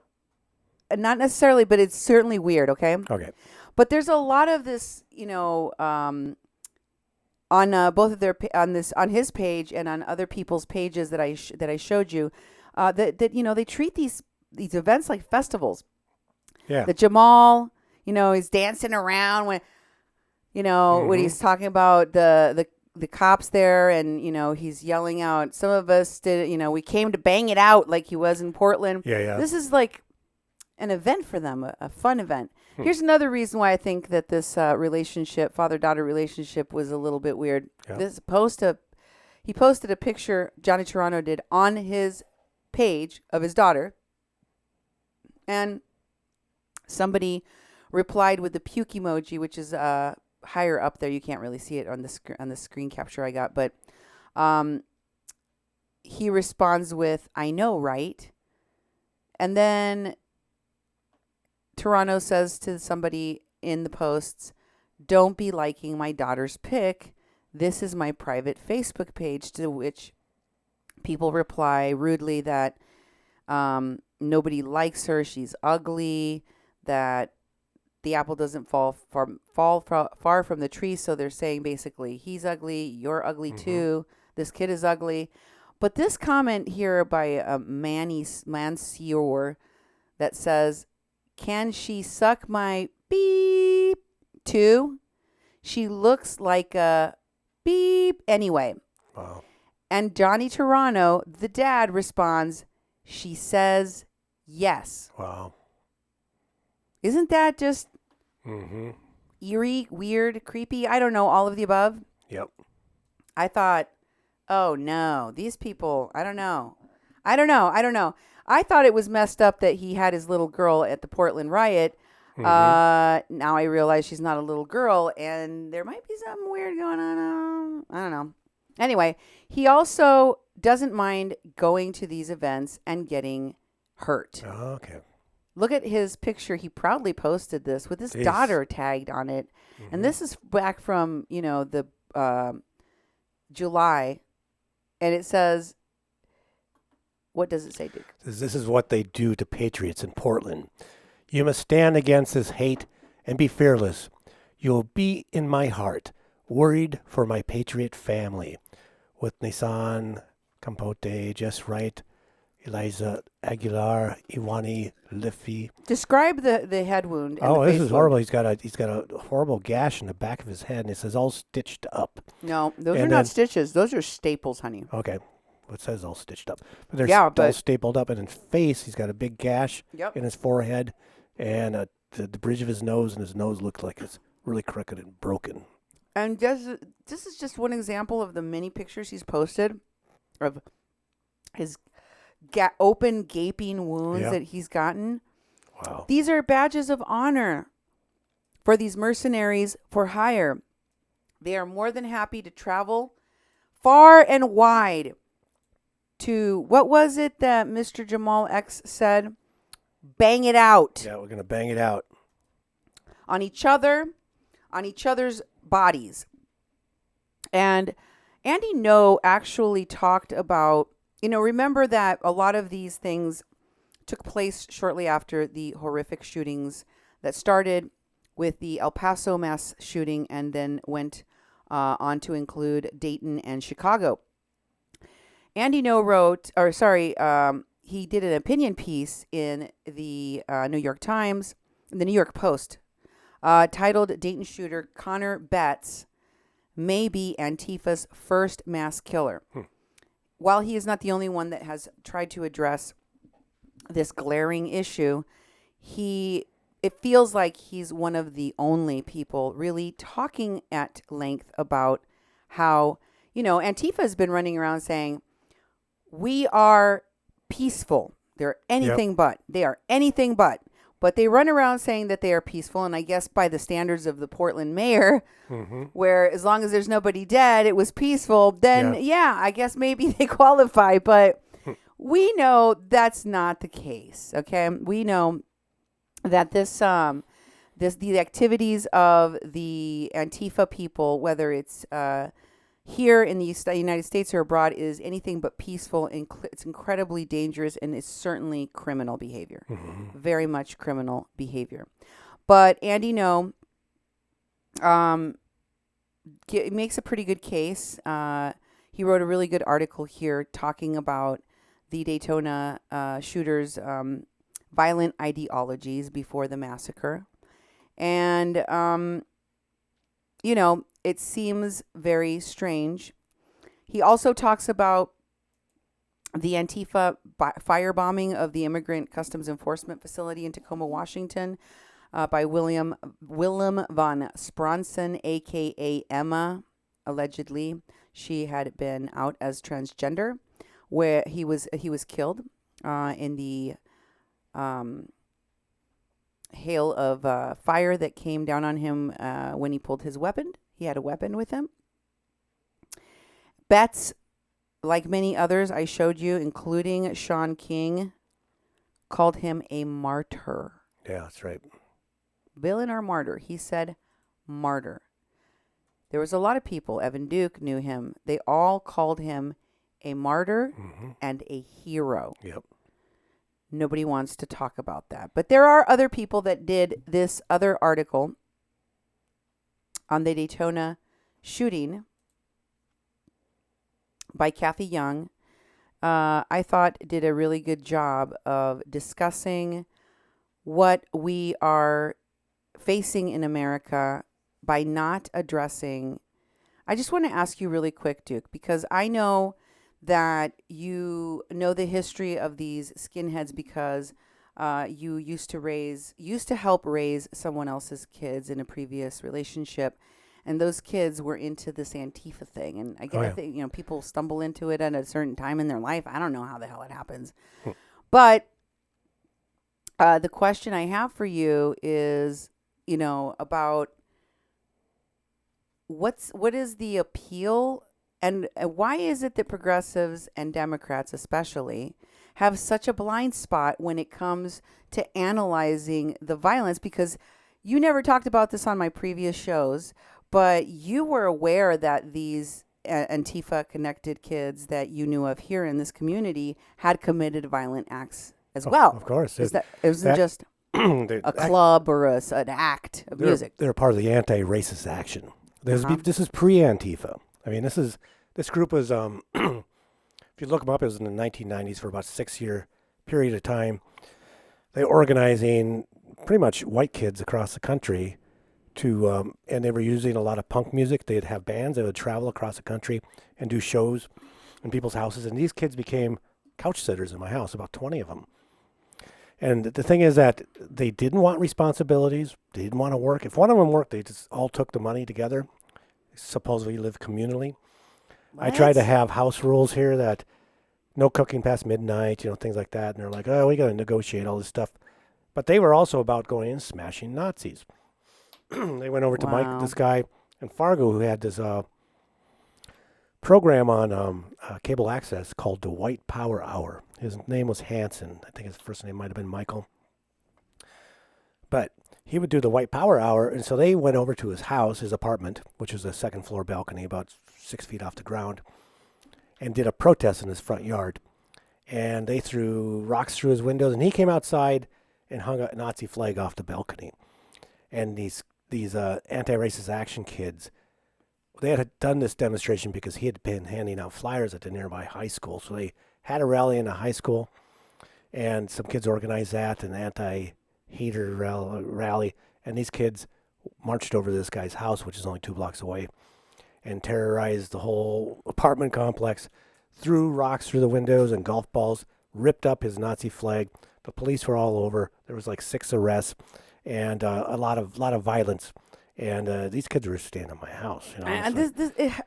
not necessarily, but it's certainly weird. Okay. Okay. But there's a lot of this, on both of on his page and on other people's pages that I showed you, that they treat these events like festivals. Yeah. The Jamal, he's dancing around when, when he's talking about the cops there, and he's yelling out. Some of us did, we came to bang it out like he was in Portland. Yeah. This is like an event for them, a fun event. Here's another reason why I think that this father-daughter relationship was a little bit weird. Yeah. He posted a picture, Johnny Toronto did, on his page of his daughter, and somebody replied with the puke emoji, which is higher up there. You can't really see it on the screen capture I got, but he responds with, "I know, right?" And then Toronto says to somebody in the posts, "Don't be liking my daughter's pic. This is my private Facebook page," to which people reply rudely that nobody likes her, she's ugly, that the apple doesn't fall far from the tree. So they're saying basically, he's ugly, you're ugly too, this kid is ugly. But this comment here by Mansior that says, "Can she suck my beep too? She looks like a beep anyway." Wow. And Johnny Toronto, the dad, responds, "She says yes." Wow. Isn't that just eerie, weird, creepy? I don't know, all of the above. Yep. I thought, oh no, these people, I don't know. I thought it was messed up that he had his little girl at the Portland riot. Now I realize she's not a little girl, and there might be something weird going on. I don't know. Anyway, he also doesn't mind going to these events and getting hurt. Oh, okay. Look at his picture. He proudly posted this with his daughter tagged on it. And this is back from, the July. And it says, what does it say, Duke? This is what they do to patriots in Portland. You must stand against this hate and be fearless. You'll be in my heart, worried for my patriot family. With Nissan Capote just right. Eliza Aguilar, Iwani Liffey. Describe the head wound. And Oh, the this face is horrible. wound. He's got a horrible gash in the back of his head, and it says all stitched up. No, those And are then- not stitches. Those are staples, honey. Okay. Well, it says all stitched up. But they're Yeah, all but- stapled up. And in his face, he's got a big gash Yep. in his forehead. And the bridge of his nose, and his nose looks like it's really crooked and broken. And this is just one example of the many pictures he's posted of his open, gaping wounds Yeah. that he's gotten. Wow. These are badges of honor for these mercenaries for hire. They are more than happy to travel far and wide to, what was it that Mr. Jamal X said? Bang it out. Yeah, we're going to bang it out. On each other, on each other's bodies. And Andy No actually talked about, remember that a lot of these things took place shortly after the horrific shootings that started with the El Paso mass shooting and then went on to include Dayton and Chicago. Andy No he did an opinion piece in the New York Times, the New York Post, titled Dayton Shooter Connor Betts may be Antifa's first mass killer. While he is not the only one that has tried to address this glaring issue, it feels like he's one of the only people really talking at length about how, Antifa has been running around saying, we are peaceful. They're anything but. They are anything but. But they run around saying that they are peaceful, and I guess by the standards of the Portland mayor, where as long as there's nobody dead, it was peaceful, then I guess maybe they qualify. But we know that's not the case, okay? We know that the activities of the Antifa people, whether it's here in the United States or abroad, is anything but peaceful. It's incredibly dangerous, and it's certainly criminal behavior. Very much criminal behavior. But Andy No makes a pretty good case. He wrote a really good article here talking about the Daytona shooters' violent ideologies before the massacre. And, it seems very strange. He also talks about the Antifa firebombing of the Immigrant Customs Enforcement Facility in Tacoma, Washington, by Willem von Spronson, a.k.a. Emma, allegedly. She had been out as transgender, where he was killed in the hail of fire that came down on him when he pulled his weapon. He had a weapon with him. Betts, like many others I showed you, including Sean King, called him a martyr. Yeah, that's right. Villain or martyr? He said martyr. There was a lot of people. Evan Duke knew him. They all called him a martyr and a hero. Yep. Nobody wants to talk about that. But there are other people that did this other article on the Daytona shooting by Kathy Young. I thought did a really good job of discussing what we are facing in America by not addressing. I just want to ask you really quick, Duke, because I know that you know the history of these skinheads because you used to help raise someone else's kids in a previous relationship, and those kids were into this Antifa thing. And I think people stumble into it at a certain time in their life. I don't know how the hell it happens, but the question I have for you is, about what is the appeal, and why is it that progressives and Democrats especially have such a blind spot when it comes to analyzing the violence? Because you never talked about this on my previous shows, but you were aware that these Antifa-connected kids that you knew of here in this community had committed violent acts as well. Of course. It wasn't just a club or an act of music. They're part of the anti-racist action. This is pre-Antifa. I mean, this group was if you look them up, it was in the 1990s for about a 6-year period of time. They were organizing pretty much white kids across the country to, and they were using a lot of punk music. They'd have bands that would travel across the country and do shows in people's houses. And these kids became couch sitters in my house, about 20 of them. And the thing is that they didn't want responsibilities. They didn't want to work. If one of them worked, they just all took the money together. Supposedly live communally. I tried to have house rules here that no cooking past midnight, things like that. And they're like, oh, we got to negotiate all this stuff. But they were also about going and smashing Nazis. They went over to Mike, this guy in Fargo, who had this program on cable access called the White Power Hour. His name was Hanson. I think his first name might have been Michael. But he would do the White Power Hour, and so they went over to his house, his apartment, which was a second-floor balcony about 6 feet off the ground, and did a protest in his front yard. And they threw rocks through his windows, and he came outside and hung a Nazi flag off the balcony. And these anti-racist action kids, they had done this demonstration because he had been handing out flyers at the nearby high school. So they had a rally in a high school, and some kids organized that, an anti-hater rally. And these kids marched over to this guy's house, which is only 2 blocks away, and terrorized the whole apartment complex, threw rocks through the windows and golf balls, ripped up his Nazi flag. The police were all over. There was like 6 arrests and a lot of violence. And these kids were staying in my house. And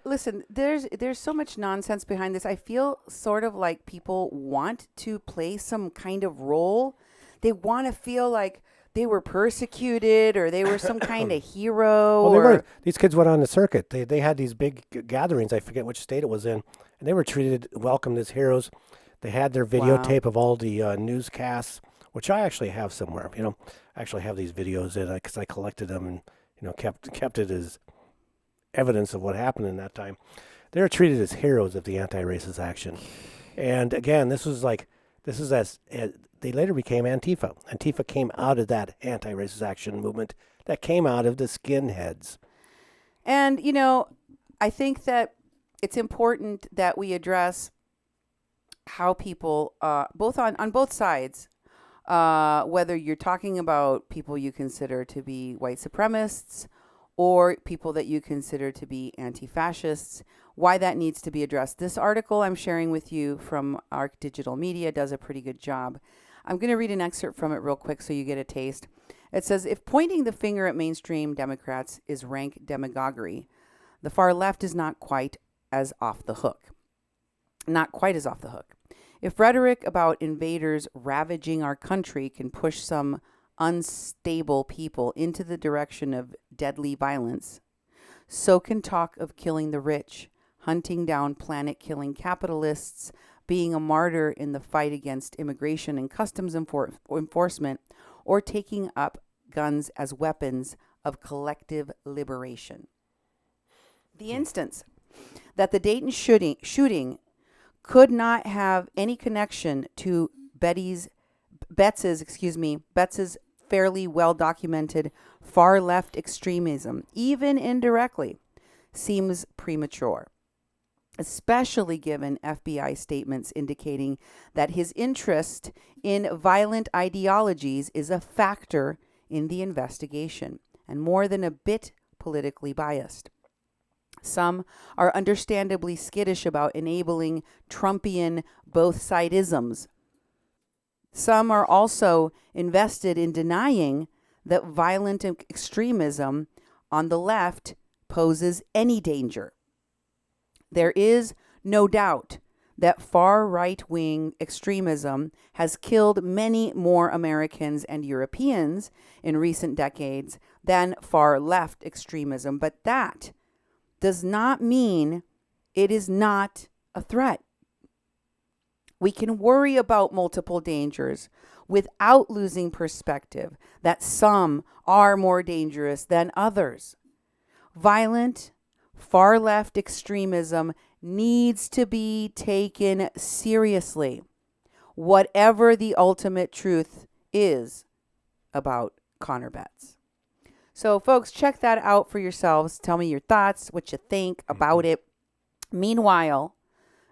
listen, there's so much nonsense behind this. I feel sort of like people want to play some kind of role. They want to feel like they were persecuted or they were some kind of hero. Well, they were. These kids went on the circuit. They had these big gatherings. I forget which state it was in. And they were welcomed as heroes. They had their videotape of all the newscasts, which I actually have somewhere. I actually have these videos because I collected them and kept it as evidence of what happened in that time. They were treated as heroes of the anti-racist action. And again, they later became Antifa. Antifa came out of that anti-racist action movement that came out of the skinheads. And, I think that it's important that we address how people, both on both sides, whether you're talking about people you consider to be white supremacists or people that you consider to be anti-fascists, why that needs to be addressed. This article I'm sharing with you from ARC Digital Media does a pretty good job. I'm going to read an excerpt from it real quick so you get a taste. It says, if pointing the finger at mainstream Democrats is rank demagoguery, the far left is not quite as off the hook. If rhetoric about invaders ravaging our country can push some unstable people into the direction of deadly violence, so can talk of killing the rich, hunting down planet-killing capitalists, being a martyr in the fight against immigration and customs enforcement, or taking up guns as weapons of collective liberation. The instance that the Dayton shooting could not have any connection to Betts's fairly well-documented far-left extremism, even indirectly, seems premature, especially given FBI statements indicating that his interest in violent ideologies is a factor in the investigation and more than a bit politically biased. Some are understandably skittish about enabling Trumpian both-sidisms. Some are also invested in denying that violent extremism on the left poses any danger. There is no doubt that far right-wing extremism has killed many more Americans and Europeans in recent decades than far left extremism, but that does not mean it is not a threat. We can worry about multiple dangers without losing perspective that some are more dangerous than others. Violent, far-left extremism needs to be taken seriously, whatever the ultimate truth is about Connor Betts. So, folks, check that out for yourselves. Tell me your thoughts, what you think about it. Meanwhile,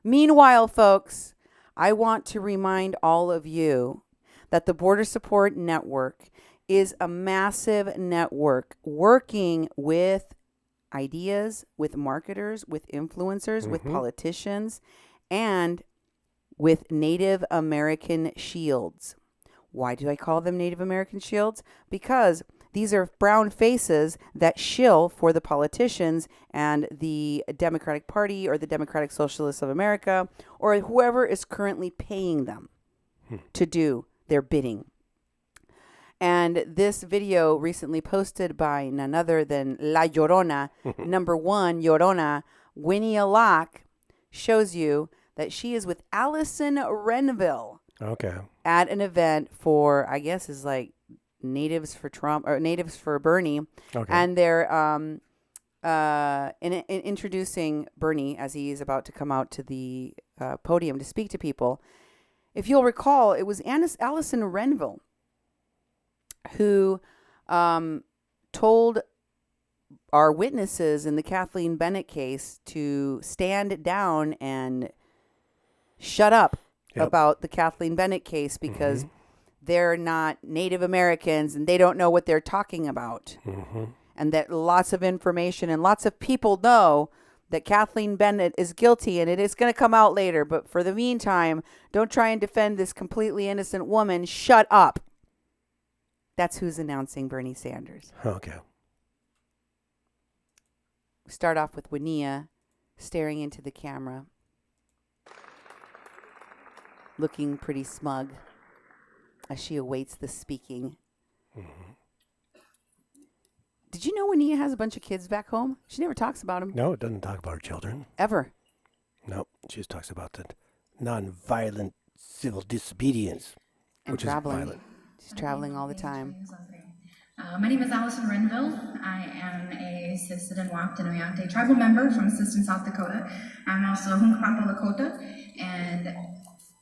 Meanwhile, folks, I want to remind all of you that the Border Support Network is a massive network working with ideas, with marketers, with influencers, with politicians, and with Native American shields. Why do I call them Native American shields? Because these are brown faces that shill for the politicians and the Democratic Party or the Democratic Socialists of America or whoever is currently paying them to do their bidding. And this video recently posted by none other than La Llorona, number one Llorona, Winnie Alak, shows you that she is with Allison Renville. Okay. At an event for, I guess, is like Natives for Trump or Natives for Bernie. Okay. And they're in introducing Bernie as he is about to come out to the podium to speak to people. If you'll recall, it was Allison Renville who told our witnesses in the Kathleen Bennett case to stand down and shut up about the Kathleen Bennett case because they're not Native Americans and they don't know what they're talking about. And that lots of information and lots of people know that Kathleen Bennett is guilty and it is going to come out later. But for the meantime, don't try and defend this completely innocent woman. Shut up. That's who's announcing Bernie Sanders. Okay. We start off with Winia staring into the camera, looking pretty smug as she awaits the speaking. Did you know Winia has a bunch of kids back home? She never talks about them. No, it doesn't talk about her children. Ever. No, she just talks about the nonviolent civil disobedience, which is violent. She's traveling all the time. My name is Allison Renville. I am a Sisseton Wampanoyante tribal member from Sisseton, South Dakota. I'm also Hunkpapa Lakota and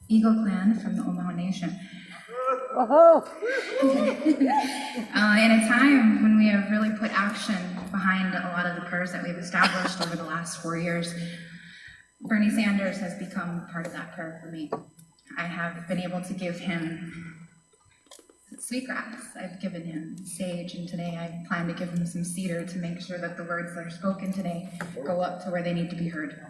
Eagle Clan from the Omaha Nation. In a time when we have really put action behind a lot of the prayers that we've established over the last 4 years, Bernie Sanders has become part of that prayer for me. I have been able to give him sweetgrass, I've given him sage, and today I plan to give him some cedar to make sure that the words that are spoken today go up to where they need to be heard.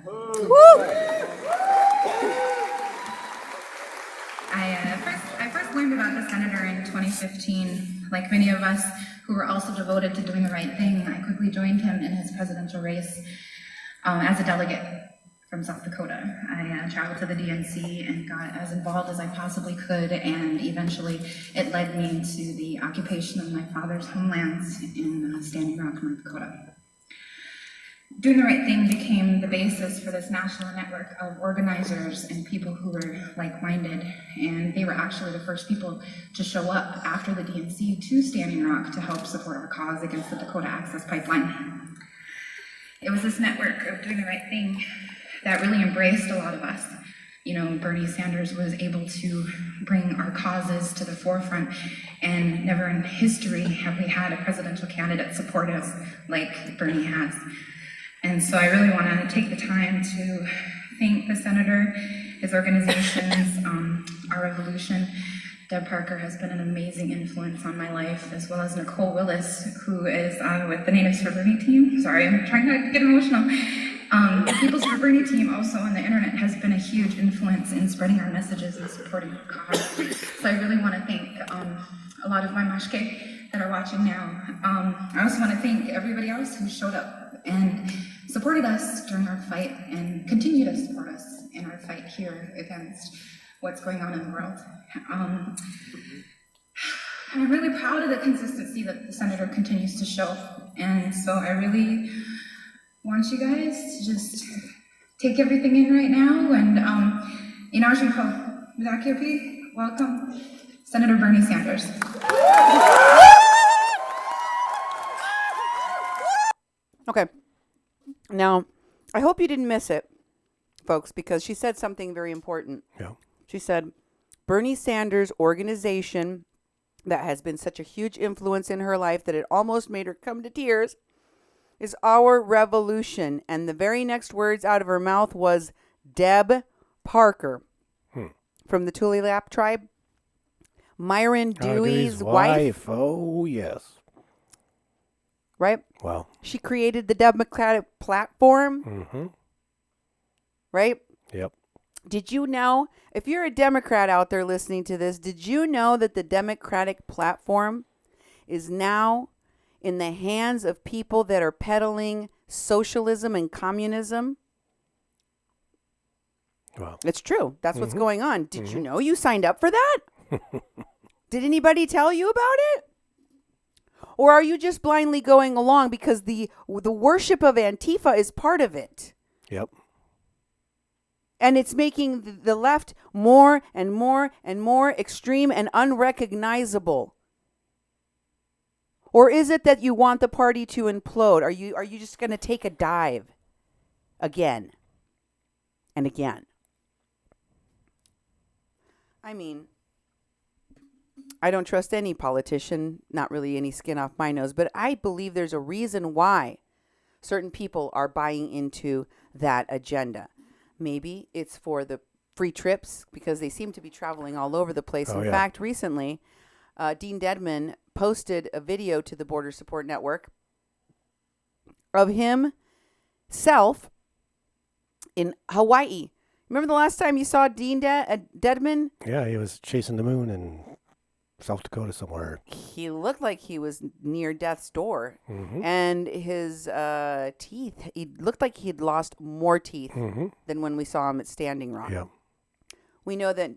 I first learned about the senator in 2015. Like many of us who were also devoted to doing the right thing, I quickly joined him in his presidential race as a delegate from South Dakota. I traveled to the DNC and got as involved as I possibly could, and eventually it led me to the occupation of my father's homelands in Standing Rock, North Dakota. Doing the right thing became the basis for this national network of organizers and people who were like-minded, and they were actually the first people to show up after the DNC to Standing Rock to help support our cause against the Dakota Access Pipeline. It was this network of doing the right thing that really embraced a lot of us. You know, Bernie Sanders was able to bring our causes to the forefront, and never in history have we had a presidential candidate support us like Bernie has. And so I really want to take the time to thank the senator, his organizations, Our Revolution. Deb Parker has been an amazing influence on my life, as well as Nicole Willis, who is with the Natives for Bernie team. Sorry, I'm trying not to get emotional. The People's for Bernie team also on the internet has been a huge influence in spreading our messages and supporting our cause. So I really want to thank a lot of my mashke that are watching now. I also want to thank everybody else who showed up and supported us during our fight and continue to support us in our fight here against what's going on in the world. I'm really proud of the consistency that the senator continues to show. And so I really want you guys to just take everything in right now. And Inarjinko, Zakirpi, welcome, Senator Bernie Sanders. Okay. Now, I hope you didn't miss it, folks, because she said something very important. Yeah. She said, Bernie Sanders' organization that has been such a huge influence in her life that it almost made her come to tears is Our Revolution. And the very next words out of her mouth was Deb Parker from the Tulalip tribe. Myron Dewey's wife. Oh, yes. Right? Wow. She created the Democratic platform. Mm-hmm. Right? Yep. Did you know, if you're a Democrat out there listening to this, did you know that the Democratic platform is now in the hands of people that are peddling socialism and communism? Wow. It's true. That's what's going on. Did you know you signed up for that? Did anybody tell you about it? Or are you just blindly going along because the worship of Antifa is part of it? Yep. And it's making the left more and more and more extreme and unrecognizable. Or is it that you want the party to implode? Are you just going to take a dive again and again? I mean, I don't trust any politician, not really any skin off my nose, but I believe there's a reason why certain people are buying into that agenda. Maybe it's for the free trips because they seem to be traveling all over the place. In fact, recently, Dean Dedman posted a video to the Border Support Network of himself in Hawaii. Remember the last time you saw Dean Dedman? Yeah, he was chasing the moon in South Dakota somewhere. He looked like he was near death's door. And his teeth, he looked like he'd lost more teeth than when we saw him at Standing Rock. Yeah. We know that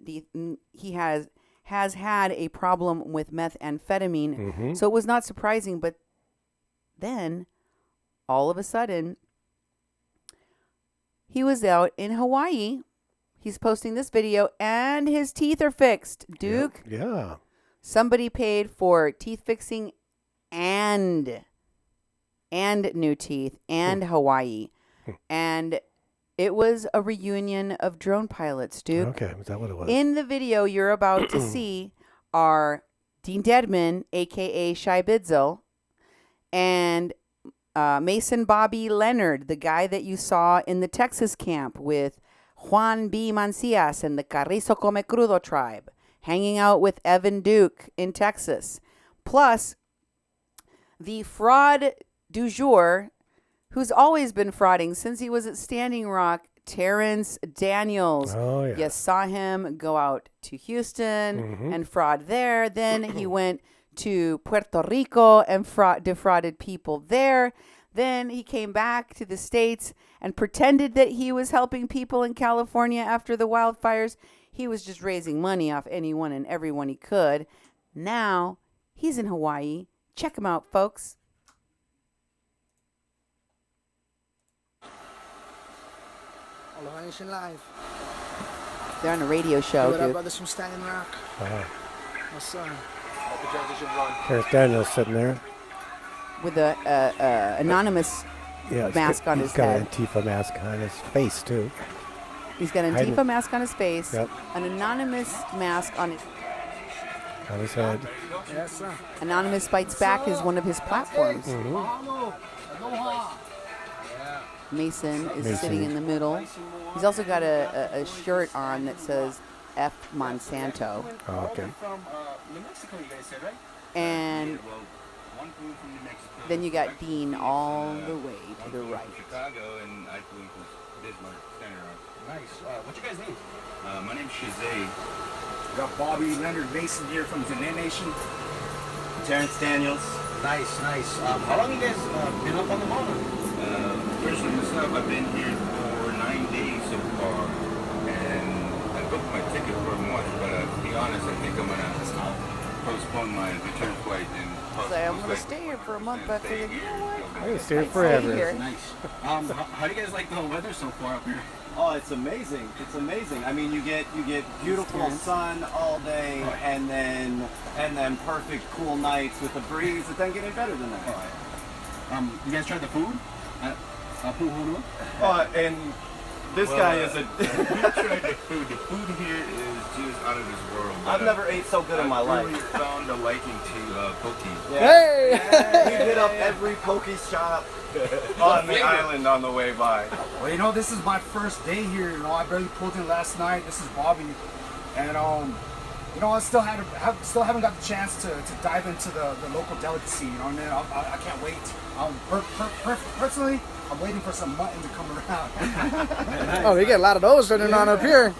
he has had a problem with methamphetamine, so it was not surprising. But then, all of a sudden, he was out in Hawaii. He's posting this video, and his teeth are fixed. Duke? Yeah. Somebody paid for teeth fixing and new teeth and Hawaii. And it was a reunion of drone pilots, Duke. Okay, is that what it was? In the video you're about to see are Dean Dedman, a.k.a. Shai Bidzil, and Mason Bobby Leonard, the guy that you saw in the Texas camp with Juan B. Mancias and the Carrizo Come Crudo tribe, hanging out with Evan Duke in Texas. Plus, the fraud du jour, who's always been frauding since he was at Standing Rock, Terrence Daniels. Oh, yeah. You saw him go out to Houston and fraud there. Then he went to Puerto Rico and defrauded people there. Then he came back to the States and pretended that he was helping people in California after the wildfires. He was just raising money off anyone and everyone he could. Now he's in Hawaii. Check him out, folks. Aloha Nation Live. They're on a radio show, What up, dude. brothers from Standing Rock? What's up? Terrence Daniels sitting there. With a anonymous mask on his head. He's got an Antifa mask on his face, too. He's got an Antifa mask on his face. Yep. An anonymous mask on his head. Yes, sir. Anonymous Bites Back is one of his platforms. Mason is sitting in the middle. He's also got a shirt on that says F Monsanto. Oh, okay. And then you got Dean all the way to the right. Chicago, and I flew from Bismarck, Standing Rock. Nice. What's your guys' name? My name's Shazay. Got Bobby Leonard Mason here from the Nation. Terrence Daniels. Nice, nice. How long you guys been up on the mountain? Personally myself, I've been here for 9 days so far, and I booked my ticket for a month, but to be honest, I think I'm gonna postpone my return flight and I'm going to stay here for a month, but I figured, you know what? I'm going to stay here forever. Nice. How do you guys like the weather so far up here? Oh, it's amazing. It's amazing. I mean, you get beautiful sun all day, and then perfect cool nights with the breeze. It doesn't get any better than that. You guys tried the food? And this guy is a. We tried the food. The food here is just out of this world. I've never ate so good in my life. I really found a liking to poke. Yeah. Hey! We hit up every poke shop on the island on the way by. Well, you know, this is my first day here. You know, I barely pulled in last night. This is Bobby, and you know, I still haven't got the chance to dive into the local delicacy. You know what I mean? I can't wait. Personally, I'm waiting for some mutton to come around. Oh, we get a lot of those running on up here.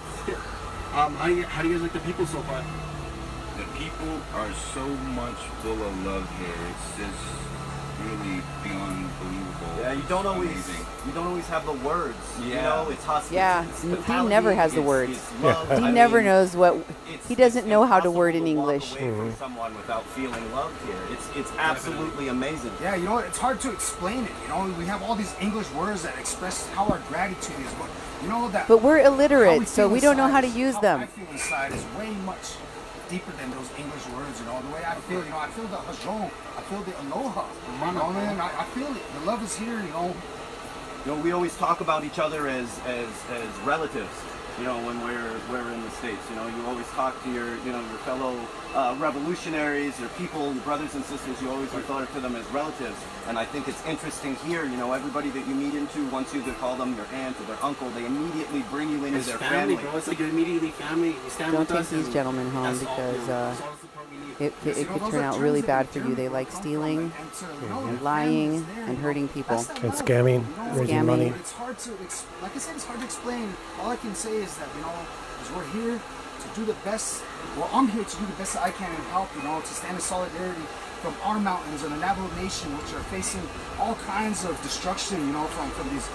How do you guys like the people so far? The people are so much full of love here. It's just really beyond believable. Yeah, you don't always have the words. You know, it's hospitality. Yeah, Dean never has the words. It's love. Dean never knows what. He doesn't know how to word in impossible to English. walk away from someone without feeling loved here. It's absolutely amazing. Yeah, you know, it's hard to explain it. You know, we have all these English words that express how our gratitude is, but you know that. But we're how illiterate, we so feel we don't know how to inside use how them. I feel inside is way much deeper than those English words. You know, the way I feel. You know, I feel the hajon. I feel the aloha. You know, man, I feel it. The love is here. You know. You know, we always talk about each other as relatives. You know, when we're in the States, you know, you always talk to your fellow revolutionaries, your people, your brothers and sisters. You always refer to them as relatives. And I think it's interesting here. You know, everybody that you meet into, once you call them your aunt or their uncle, they immediately bring you into their family. Bro. It's like you're immediately family. You stand Don't with take us. these gentlemen home because it could turn out really bad for you. They like stealing and lying and hurting people. And scamming, raising money. It's hard to, like I said, it's hard to explain. All I can say is that, you know, is we're here to do the best. Well, I'm here to do the best that I can and help, you know, to stand in solidarity from our mountains and the Navajo Nation, which are facing all kinds of destruction, you know, from these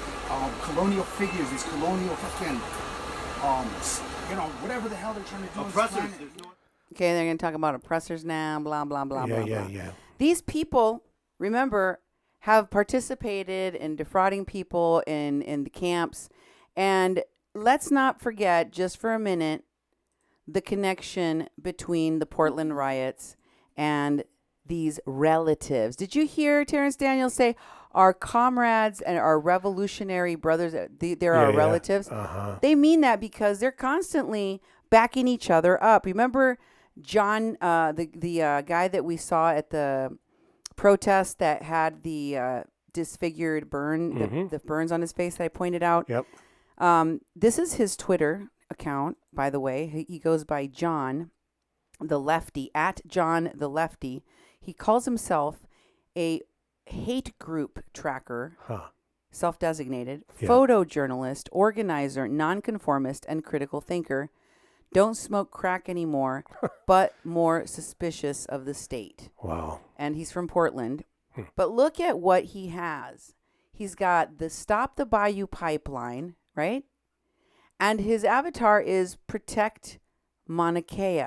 colonial figures, these colonial fucking, you know, whatever the hell they're trying to do. Oppressors. Okay, they're going to talk about oppressors now, blah, blah, blah, blah, blah. Yeah. These people, remember, have participated in defrauding people in the camps. And let's not forget, just for a minute, the connection between the Portland riots and these relatives. Did you hear Terrence Daniels say, our comrades and our revolutionary brothers, they're our relatives? Uh-huh. They mean that because they're constantly backing each other up. Remember John, the guy that we saw at the protest that had the disfigured burn, the burns on his face that I pointed out? Yep. This is his Twitter account, by the way. He goes by John the Lefty, at John the Lefty. He calls himself a hate group tracker, self-designated, photojournalist, organizer, nonconformist, and critical thinker. Don't smoke crack anymore, but more suspicious of the state. Wow. And he's from Portland. But look at what he has. He's got the Stop the Bayou pipeline, right? And his avatar is Protect Mauna Kea.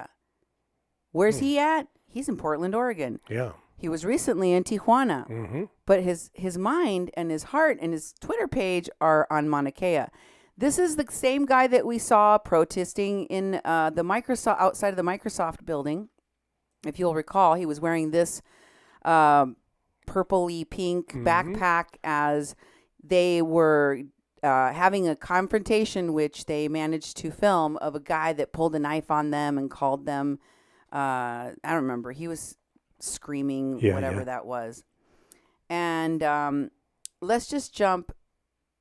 Where's he at? He's in Portland, Oregon. Yeah. He was recently in Tijuana. But his mind and his heart and his Twitter page are on Mauna Kea. This is the same guy that we saw protesting in the Microsoft, outside of the Microsoft building. If you'll recall, he was wearing this purpley pink backpack as they were having a confrontation, which they managed to film, of a guy that pulled a knife on them and called them, I don't remember, he was screaming, whatever that was. And let's just jump.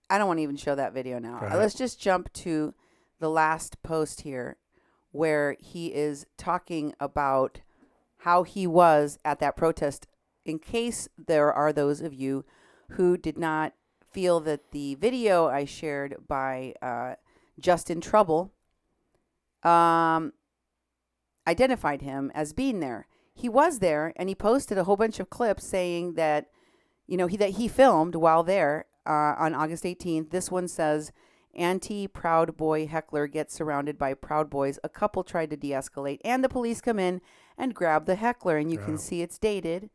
I don't want to even show that video now. Let's just jump to the last post here where he is talking about how he was at that protest, in case there are those of you who did not feel that the video I shared by Justin Trouble identified him as being there. He was there, and he posted a whole bunch of clips saying that, you know, that he filmed while there on August 18th. This one says, anti-Proud Boy heckler gets surrounded by Proud Boys. A couple tried to de-escalate, and the police come in and grab the heckler. And you can see it's dated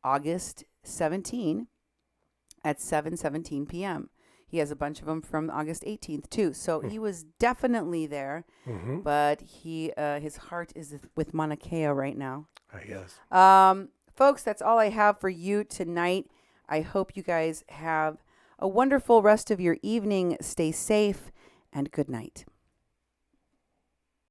August 17 at 7:17 p.m. He has a bunch of them from August 18th, too. So he was definitely there, but his heart is with Mauna Kea right now. Yes. Folks, that's all I have for you tonight. I hope you guys have a wonderful rest of your evening. Stay safe, and good night.